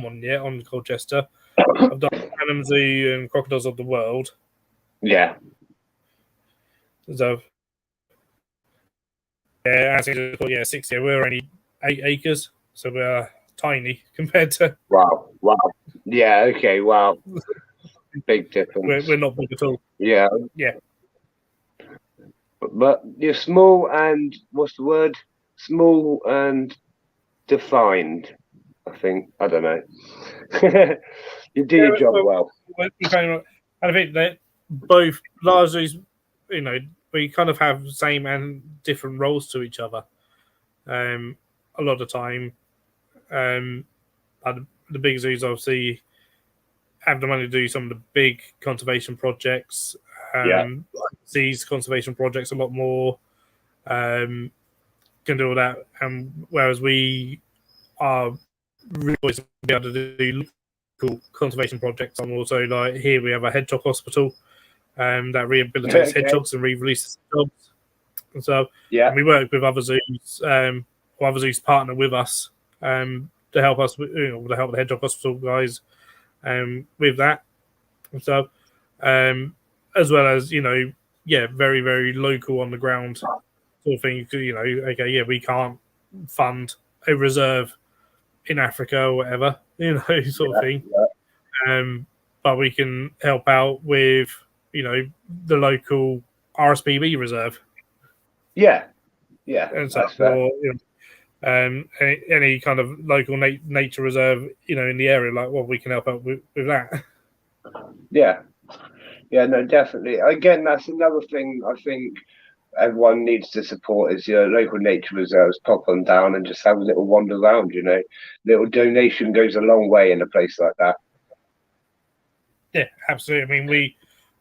one yet on Colchester. I've done Animal Zoo and Crocodiles of the World. Yeah. So yeah, 60. We're only 8 acres, so we're tiny compared to. Wow. Yeah. Okay. Wow. Big difference. We're not big at all. Yeah. But you're small and what's the word? Small and defined. I think. I don't know. You do your job well. And I think that both large zoos, we kind of have the same and different roles to each other. A lot of the time, the big zoos obviously have the money to do some of the big conservation projects. Sees conservation projects a lot more. Can do all that, whereas we are really always be able to do local conservation projects. And also, like here, we have a hedgehog hospital that rehabilitates hedgehogs and re-releases dogs. And so, and we work with other zoos. Other zoos partner with us to help us, to help the hedgehog hospital guys with that. And so, as well as very very local on the ground sort of thing. We can't fund a reserve in Africa or whatever, sort of thing. But we can help out with, the local RSPB reserve. Yeah. And so for any kind of local nature reserve, in the area, we can help out with that. Yeah, no, definitely. Again, that's another thing I think everyone needs to support is your local nature reserves. Pop on down and just have a little wander around. Little donation goes a long way in a place like that. Yeah, absolutely. I mean,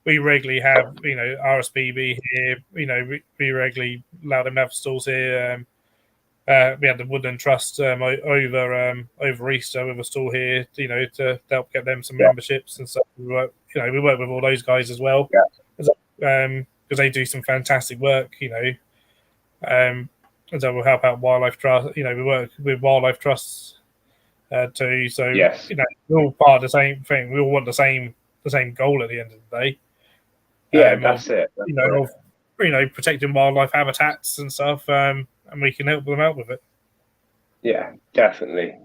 we regularly have RSPB here. We regularly allow them to have stalls here. We had the Woodland Trust over Easter with a stall here, to help get them some memberships and stuff. We work with all those guys as well, because they do some fantastic work, and so we'll help out Wildlife Trust. We work with Wildlife Trusts too. So we're all part of the same thing. We all want the same goal at the end of the day. That's it. Protecting wildlife habitats and stuff. And we can help them out with it. Yeah, definitely.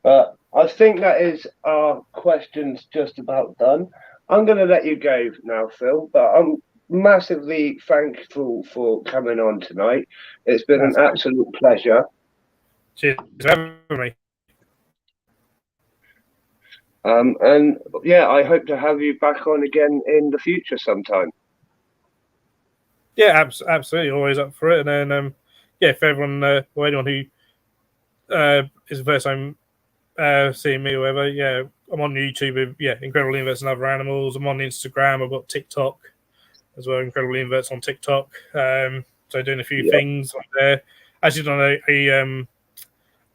But I think that is our questions just about done. I'm going to let you go now, Phil, but I'm massively thankful for coming on tonight. It's been an absolute pleasure. Cheers for having me. And yeah, I hope to have you back on again in the future sometime. Yeah, absolutely, always up for it. And then, yeah, if everyone or anyone who is the first time seeing me or whatever, yeah, I'm on YouTube with Incredible Inverts and Other Animals. I'm on Instagram. I've got TikTok as well, Incredible Inverts on TikTok. So doing a few things on there. Actually done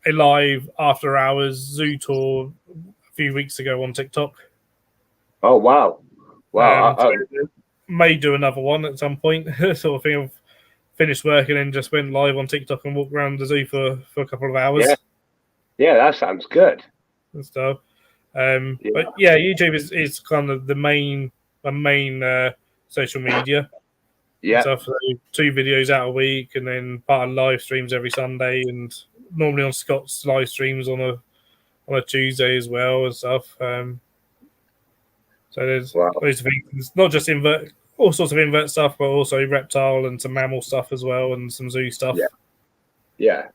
a live after hours zoo tour a few weeks ago on TikTok. Oh wow. So may do another one at some point, sort of thing. I've finished work and then just went live on TikTok and walked around the zoo for a couple of hours. Yeah, that sounds good. And stuff. But yeah, YouTube is kind of the main social media. Yeah. Stuff. So 2 videos out a week, and then part of live streams every Sunday, and normally on Scott's live streams on a Tuesday as well and stuff. So there's loads of things, not just all sorts of invert stuff, but also reptile and some mammal stuff as well, and some zoo stuff. Yeah.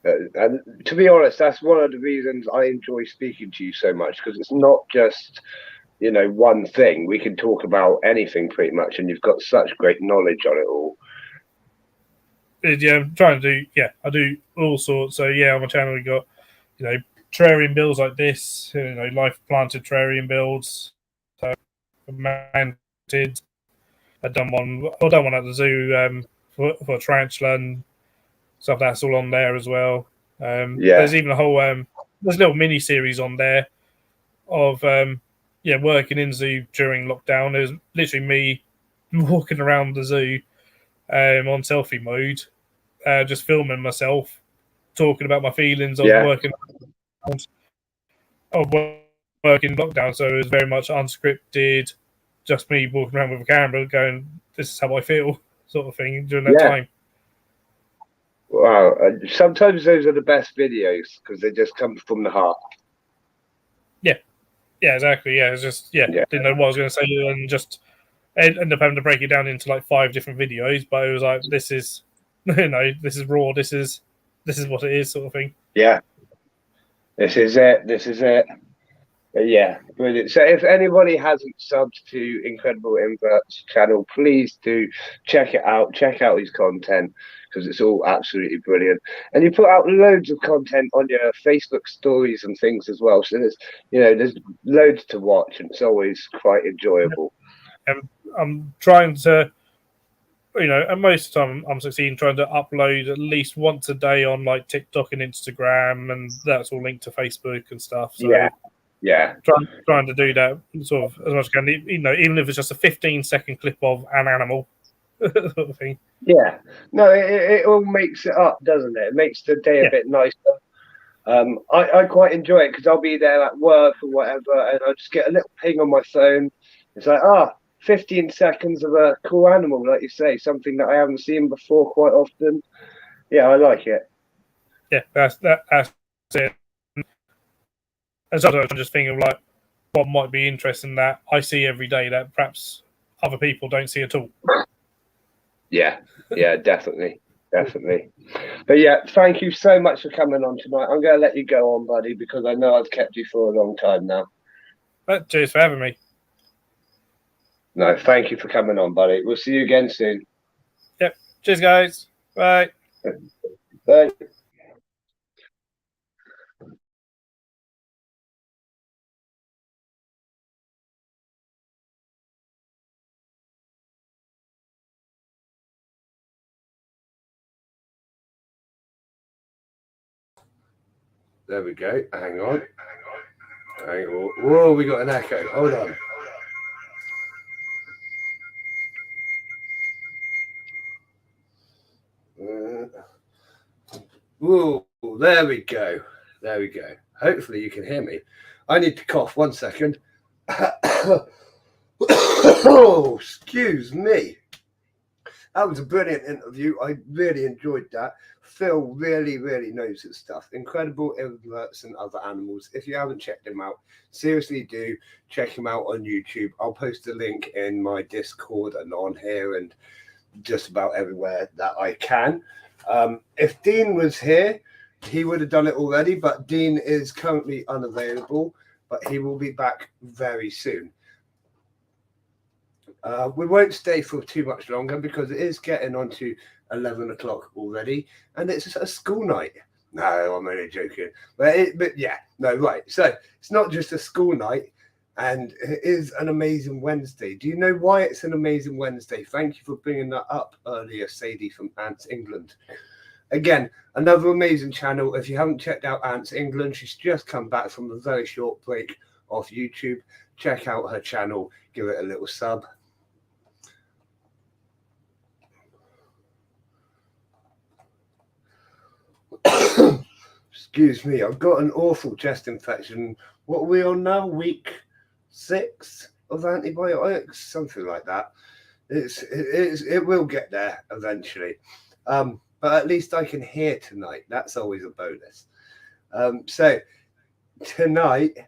And to be honest, that's one of the reasons I enjoy speaking to you so much, because it's not just, one thing. We can talk about anything pretty much, and you've got such great knowledge on it all. Yeah, I'm trying to do, I do all sorts. So yeah, on my channel we got, terrarium builds like this, life planted terrarium builds. So mounted. I've done one at the zoo for tarantula and stuff. That's all on there as well. There's even a whole there's a little mini series on there of working in zoo during lockdown. There's literally me walking around the zoo on selfie mode, just filming myself, talking about my feelings of working lockdown. So it was very much unscripted, just me walking around with a camera going, this is how I feel, sort of thing during that time. Wow. Sometimes those are the best videos because they just come from the heart. Yeah, exactly. Yeah, it's just didn't know what I was going to say, and just ended up having to break it down into like 5 different videos. But it was like, this is, this is raw. This is what it is, sort of thing. Yeah, this is it. Yeah, brilliant. So if anybody hasn't subbed to Incredible Inverts channel, please do check it out. Check out his content because it's all absolutely brilliant. And you put out loads of content on your Facebook stories and things as well. So there's loads to watch, and it's always quite enjoyable. And I'm trying to, and most of the time I'm succeeding trying to upload at least once a day on like TikTok and Instagram, and that's all linked to Facebook and stuff. So yeah, trying to do that sort of as much as I can, even if it's just a 15-second clip of an animal sort of thing. Yeah, no, it all makes it up, doesn't it? It makes the day a bit nicer. I quite enjoy it because I'll be there at work or whatever, and I'll just get a little ping on my phone. It's like, 15 seconds of a cool animal, like you say, something that I haven't seen before quite often. Yeah, I like it. Yeah, that's it. And sometimes I'm just thinking of like what might be interesting that I see every day that perhaps other people don't see at all. Yeah, definitely. But yeah, thank you so much for coming on tonight. I'm going to let you go on, buddy, because I know I've kept you for a long time now. But cheers for having me. No, thank you for coming on, buddy. We'll see you again soon. Yep. Cheers, guys. Bye. Bye. There we go. Hang on. Whoa, we got an echo. Hold on. Whoa, there we go. Hopefully you can hear me. I need to cough 1 second. Oh, excuse me. That was a brilliant interview. I really enjoyed that. Phil really, really knows his stuff. Incredible Inverts and Other Animals. If you haven't checked him out, seriously do check him out on YouTube. I'll post a link in my Discord and on here and just about everywhere that I can. If Dean was here, he would have done it already, but Dean is currently unavailable, but he will be back very soon. We won't stay for too much longer because it is getting on to 11 o'clock already, and it's a school night. No, I'm only joking. But yeah, no, right. So it's not just a school night, and it is an amazing Wednesday. Do you know why it's an amazing Wednesday? Thank you for bringing that up earlier, Sadie from Ants England. Again, another amazing channel. If you haven't checked out Ants England, she's just come back from a very short break off YouTube. Check out her channel. Give it a little sub. Excuse me, I've got an awful chest infection. What are we on now? Week 6 of antibiotics, something like that. It will get there eventually. But at least I can hear tonight. That's always a bonus. So tonight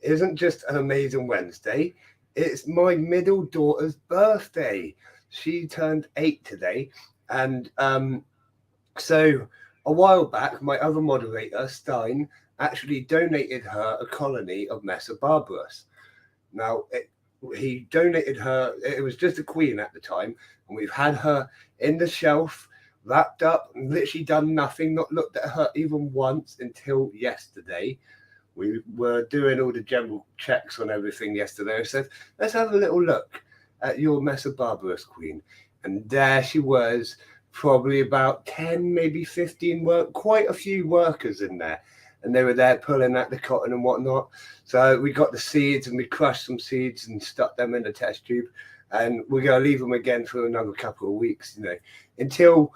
isn't just an amazing Wednesday. It's my middle daughter's birthday. She turned 8 today, and so a while back, my other moderator, Stein, actually donated her a colony of Mesobarbarus. Now, he donated her, it was just a queen at the time, and we've had her in the shelf, wrapped up, and literally done nothing, not looked at her even once until yesterday. We were doing all the general checks on everything yesterday. I said, let's have a little look at your Mesobarbarus queen. And there she was, probably about 10, maybe 15 quite a few workers in there, and they were there pulling at the cotton and whatnot. So we got the seeds and we crushed some seeds and stuck them in a test tube, and we're going to leave them again for another couple of weeks, you know, until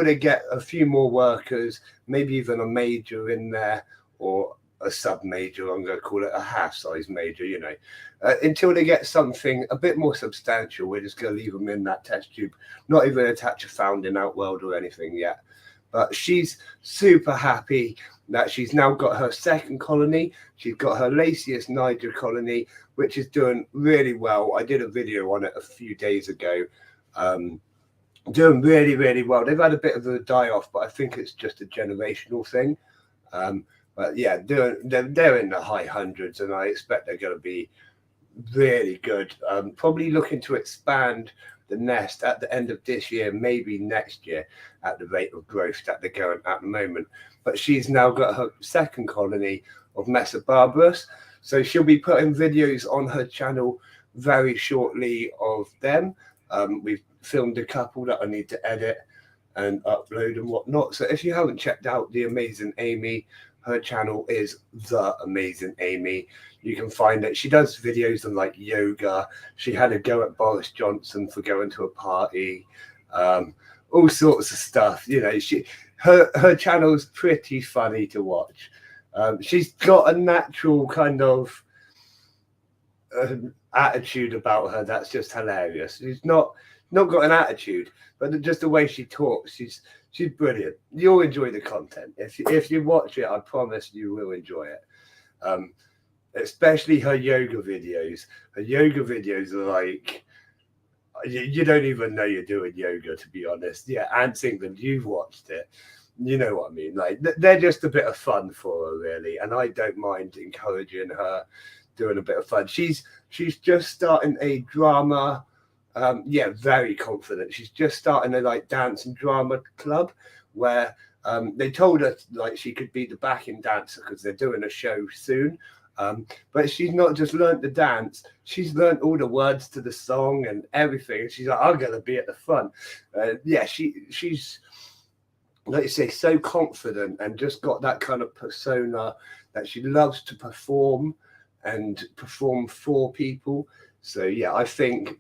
they get a few more workers, maybe even a major in there or a sub major. I'm going to call it a half size major, you know, until they get something a bit more substantial. We're just going to leave them in that test tube, not even attach a founding outworld or anything yet. But she's super happy that she's now got her second colony. She's got her Lasius niger colony, which is doing really well. I did a video on it a few days ago. Doing really, really well. They've had a bit of a die off, but I think it's just a generational thing. But yeah, they're in the high hundreds, and I expect they're going to be really good. Probably looking to expand the nest at the end of this year, maybe next year, at the rate of growth that they're going at the moment. But she's now got her second colony of Mesobarbarus, so she'll be putting videos on her channel very shortly of them. We've filmed a couple that I need to edit and upload and whatnot. So if you haven't checked out the amazing Amy, her channel is The Amazing Amy. You can find it. She does videos on like yoga. She had a go at Boris Johnson for going to a party. All sorts of stuff. You know, her channel's pretty funny to watch. She's got a natural kind of attitude about her that's just hilarious. She's not got an attitude, but just the way she talks, she's brilliant. You'll enjoy the content if you watch it. I promise you will enjoy it. Especially her yoga videos. Her yoga videos are like, you don't even know you're doing yoga, to be honest. Yeah, Ants England, you've watched it. You know what I mean? Like, they're just a bit of fun for her, really, and I don't mind encouraging her doing a bit of fun. She's just starting a drama. Yeah, very confident. She's just starting a like dance and drama club where they told her like she could be the backing dancer because they're doing a show soon. But she's not just learnt the dance, she's learnt all the words to the song and everything. She's like, I'm gonna be at the front. Yeah, she's like you say, so confident and just got that kind of persona that she loves to perform and perform for people. So yeah, I think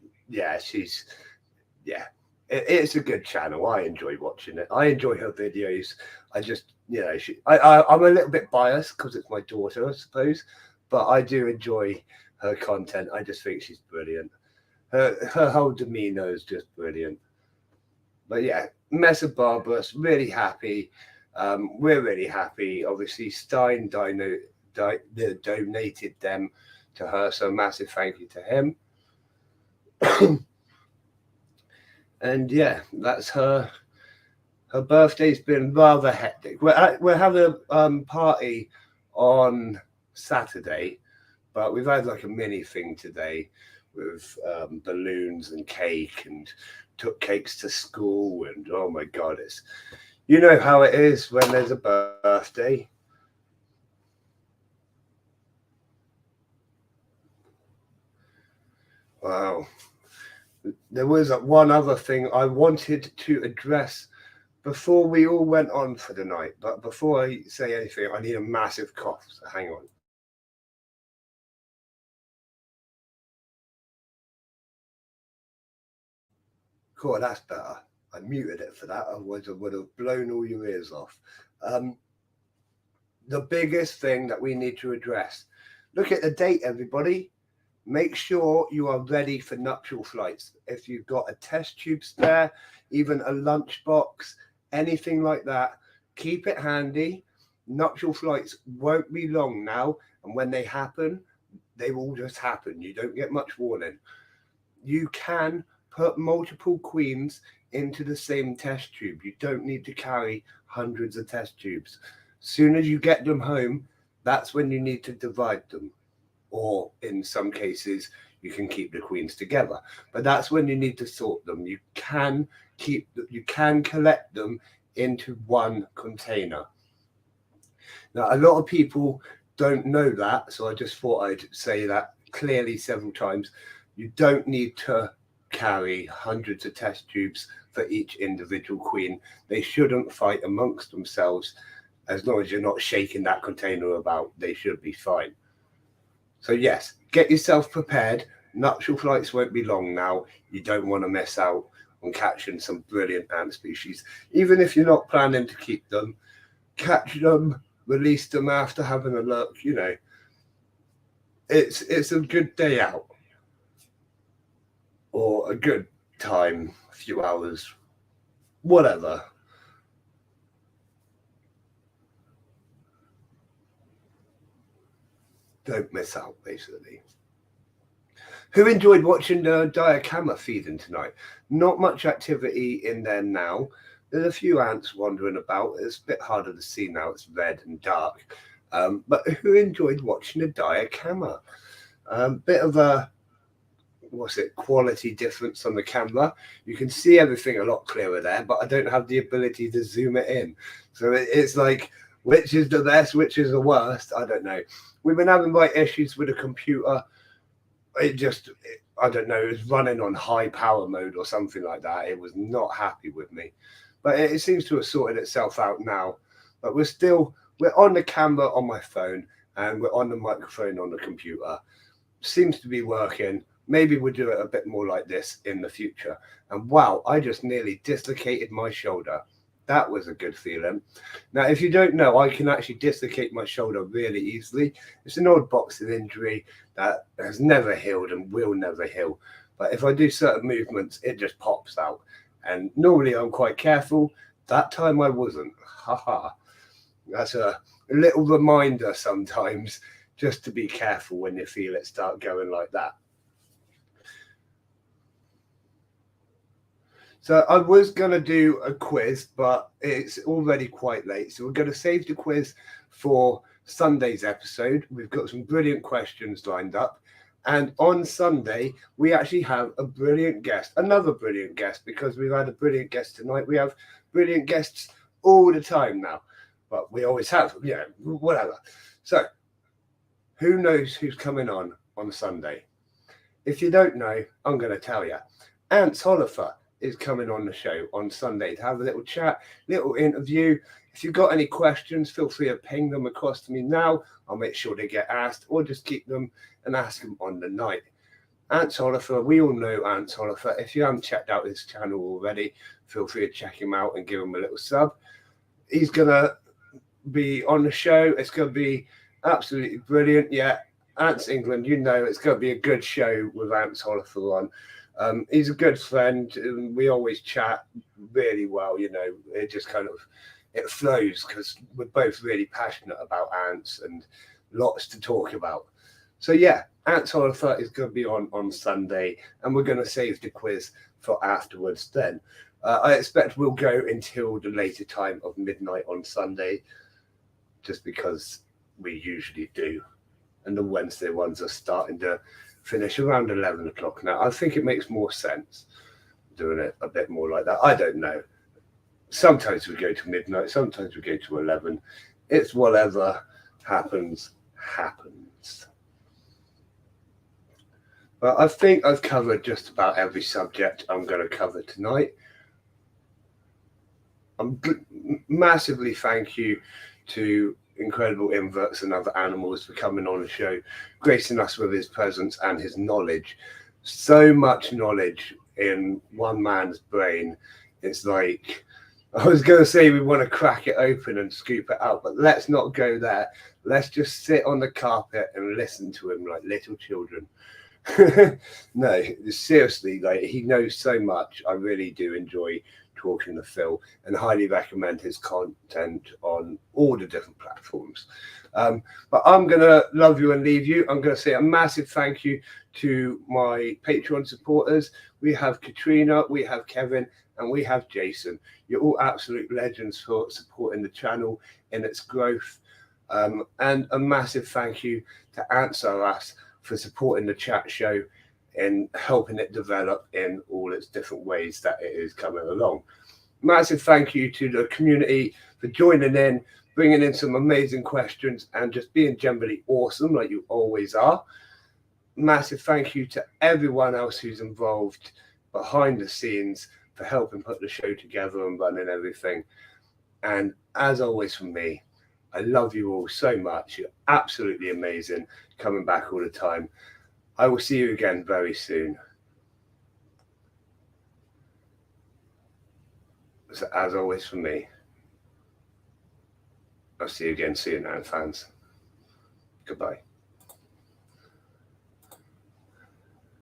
it's a good channel. I enjoy watching it. I enjoy her videos. I just, you know, I'm a little bit biased because it's my daughter, I suppose, but I do enjoy her content. I just think she's brilliant. Her whole demeanor is just brilliant. But yeah, Mesa Barbarous, really happy. We're really happy. Obviously, Stein donated them to her, so massive thank you to him. And yeah, that's her. Her birthday's been rather hectic. We're having a party on Saturday, but we've had like a mini thing today with balloons and cake, and took cakes to school, and oh my god, it's, you know how it is when there's a birthday. Wow. There was one other thing I wanted to address before we all went on for the night, but before I say anything, I need a massive cough, so hang on. Cool, that's better. I muted it for that, otherwise I would have blown all your ears off. The biggest thing that we need to address, look at the date, everybody. Make sure you are ready for nuptial flights. If you've got a test tube spare, even a lunchbox, anything like that, keep it handy. Nuptial flights won't be long now, and when they happen, they will just happen. You don't get much warning. You can put multiple queens into the same test tube. You don't need to carry hundreds of test tubes. As soon as you get them home, that's when you need to divide them. Or in some cases, you can keep the queens together. But that's when you need to sort them. You can collect them into one container. Now, a lot of people don't know that, so I just thought I'd say that clearly several times. You don't need to carry hundreds of test tubes for each individual queen. They shouldn't fight amongst themselves. As long as you're not shaking that container about, they should be fine. So yes, get yourself prepared. Nuptial flights won't be long now. You don't want to miss out on catching some brilliant ant species. Even if you're not planning to keep them, catch them, release them after having a look. You know, it's a good day out, or a good time, a few hours, whatever. Don't miss out, basically. Who enjoyed watching the diacama feeding tonight? Not much activity in there now. There's a few ants wandering about. It's a bit harder to see now. It's red and dark. But who enjoyed watching the diacama? Bit of a, quality difference on the camera. You can see everything a lot clearer there, but I don't have the ability to zoom it in. So it's like, which is the best, which is the worst? I don't know. We've been having issues with the computer. I don't know, it was running on high power mode or something like that. It was not happy with me. But it seems to have sorted itself out now. But we're on the camera on my phone, and we're on the microphone on the computer. Seems to be working. Maybe we'll do it a bit more like this in the future. And wow, I just nearly dislocated my shoulder. That was a good feeling. Now, if you don't know, I can actually dislocate my shoulder really easily. It's an old boxing injury that has never healed and will never heal. But if I do certain movements, it just pops out. And normally I'm quite careful. That time I wasn't. Haha. That's a little reminder sometimes, just to be careful when you feel it start going like that. So I was going to do a quiz, but it's already quite late. So we're going to save the quiz for Sunday's episode. We've got some brilliant questions lined up. And on Sunday, we actually have a brilliant guest, another brilliant guest, because we've had a brilliant guest tonight. We have brilliant guests all the time now, but we always have, whatever. So who knows who's coming on Sunday? If you don't know, I'm going to tell you. Ants Hollifer is coming on the show on Sunday to have a little chat, little interview. If you've got any questions, feel free to ping them across to me now. I'll make sure they get asked, or just keep them and ask them on the night. Ants Hollifer, we all know Ants Hollifer. If you haven't checked out his channel already, feel free to check him out and give him a little sub. He's going to be on the show. It's going to be absolutely brilliant. Yeah, Ants England, it's going to be a good show with Ants Hollifer on. He's a good friend. We always chat really well. You know, it just kind of it flows because we're both really passionate about ants and lots to talk about. So yeah, Ants on 30 is going to be on Sunday, and we're going to save the quiz for afterwards. Then I expect we'll go until the later time of midnight on Sunday, just because we usually do. And the Wednesday ones are starting to finish around 11 o'clock now. I think it makes more sense doing it a bit more like that. I don't know. Sometimes we go to midnight, sometimes we go to 11. It's whatever happens. But I think I've covered just about every subject I'm going to cover tonight. Massively thank you to Incredible Inverts and Other Animals for coming on the show, gracing us with his presence and his knowledge. So much knowledge in one man's brain. It's like, I was going to say we want to crack it open and scoop it out, but let's not go there. Let's just sit on the carpet and listen to him like little children. No, seriously, like he knows so much. I really do enjoy talking to Phil and highly recommend his content on all the different platforms. But I'm going to love you and leave you. I'm going to say a massive thank you to my Patreon supporters. We have Katrina, we have Kevin, and we have Jason. You're all absolute legends for supporting the channel in its growth. And a massive thank you to Answer Us for supporting the chat show and helping it develop in all its different ways that it is coming along. Massive thank you to the community for joining in, bringing in some amazing questions and just being generally awesome like you always are. Massive thank you to everyone else who's involved behind the scenes for helping put the show together and running everything. And as always from me, I love you all so much. You're absolutely amazing, coming back all the time. I will see you again very soon. So as always from me, I'll see you again soon, Ant fans. Goodbye.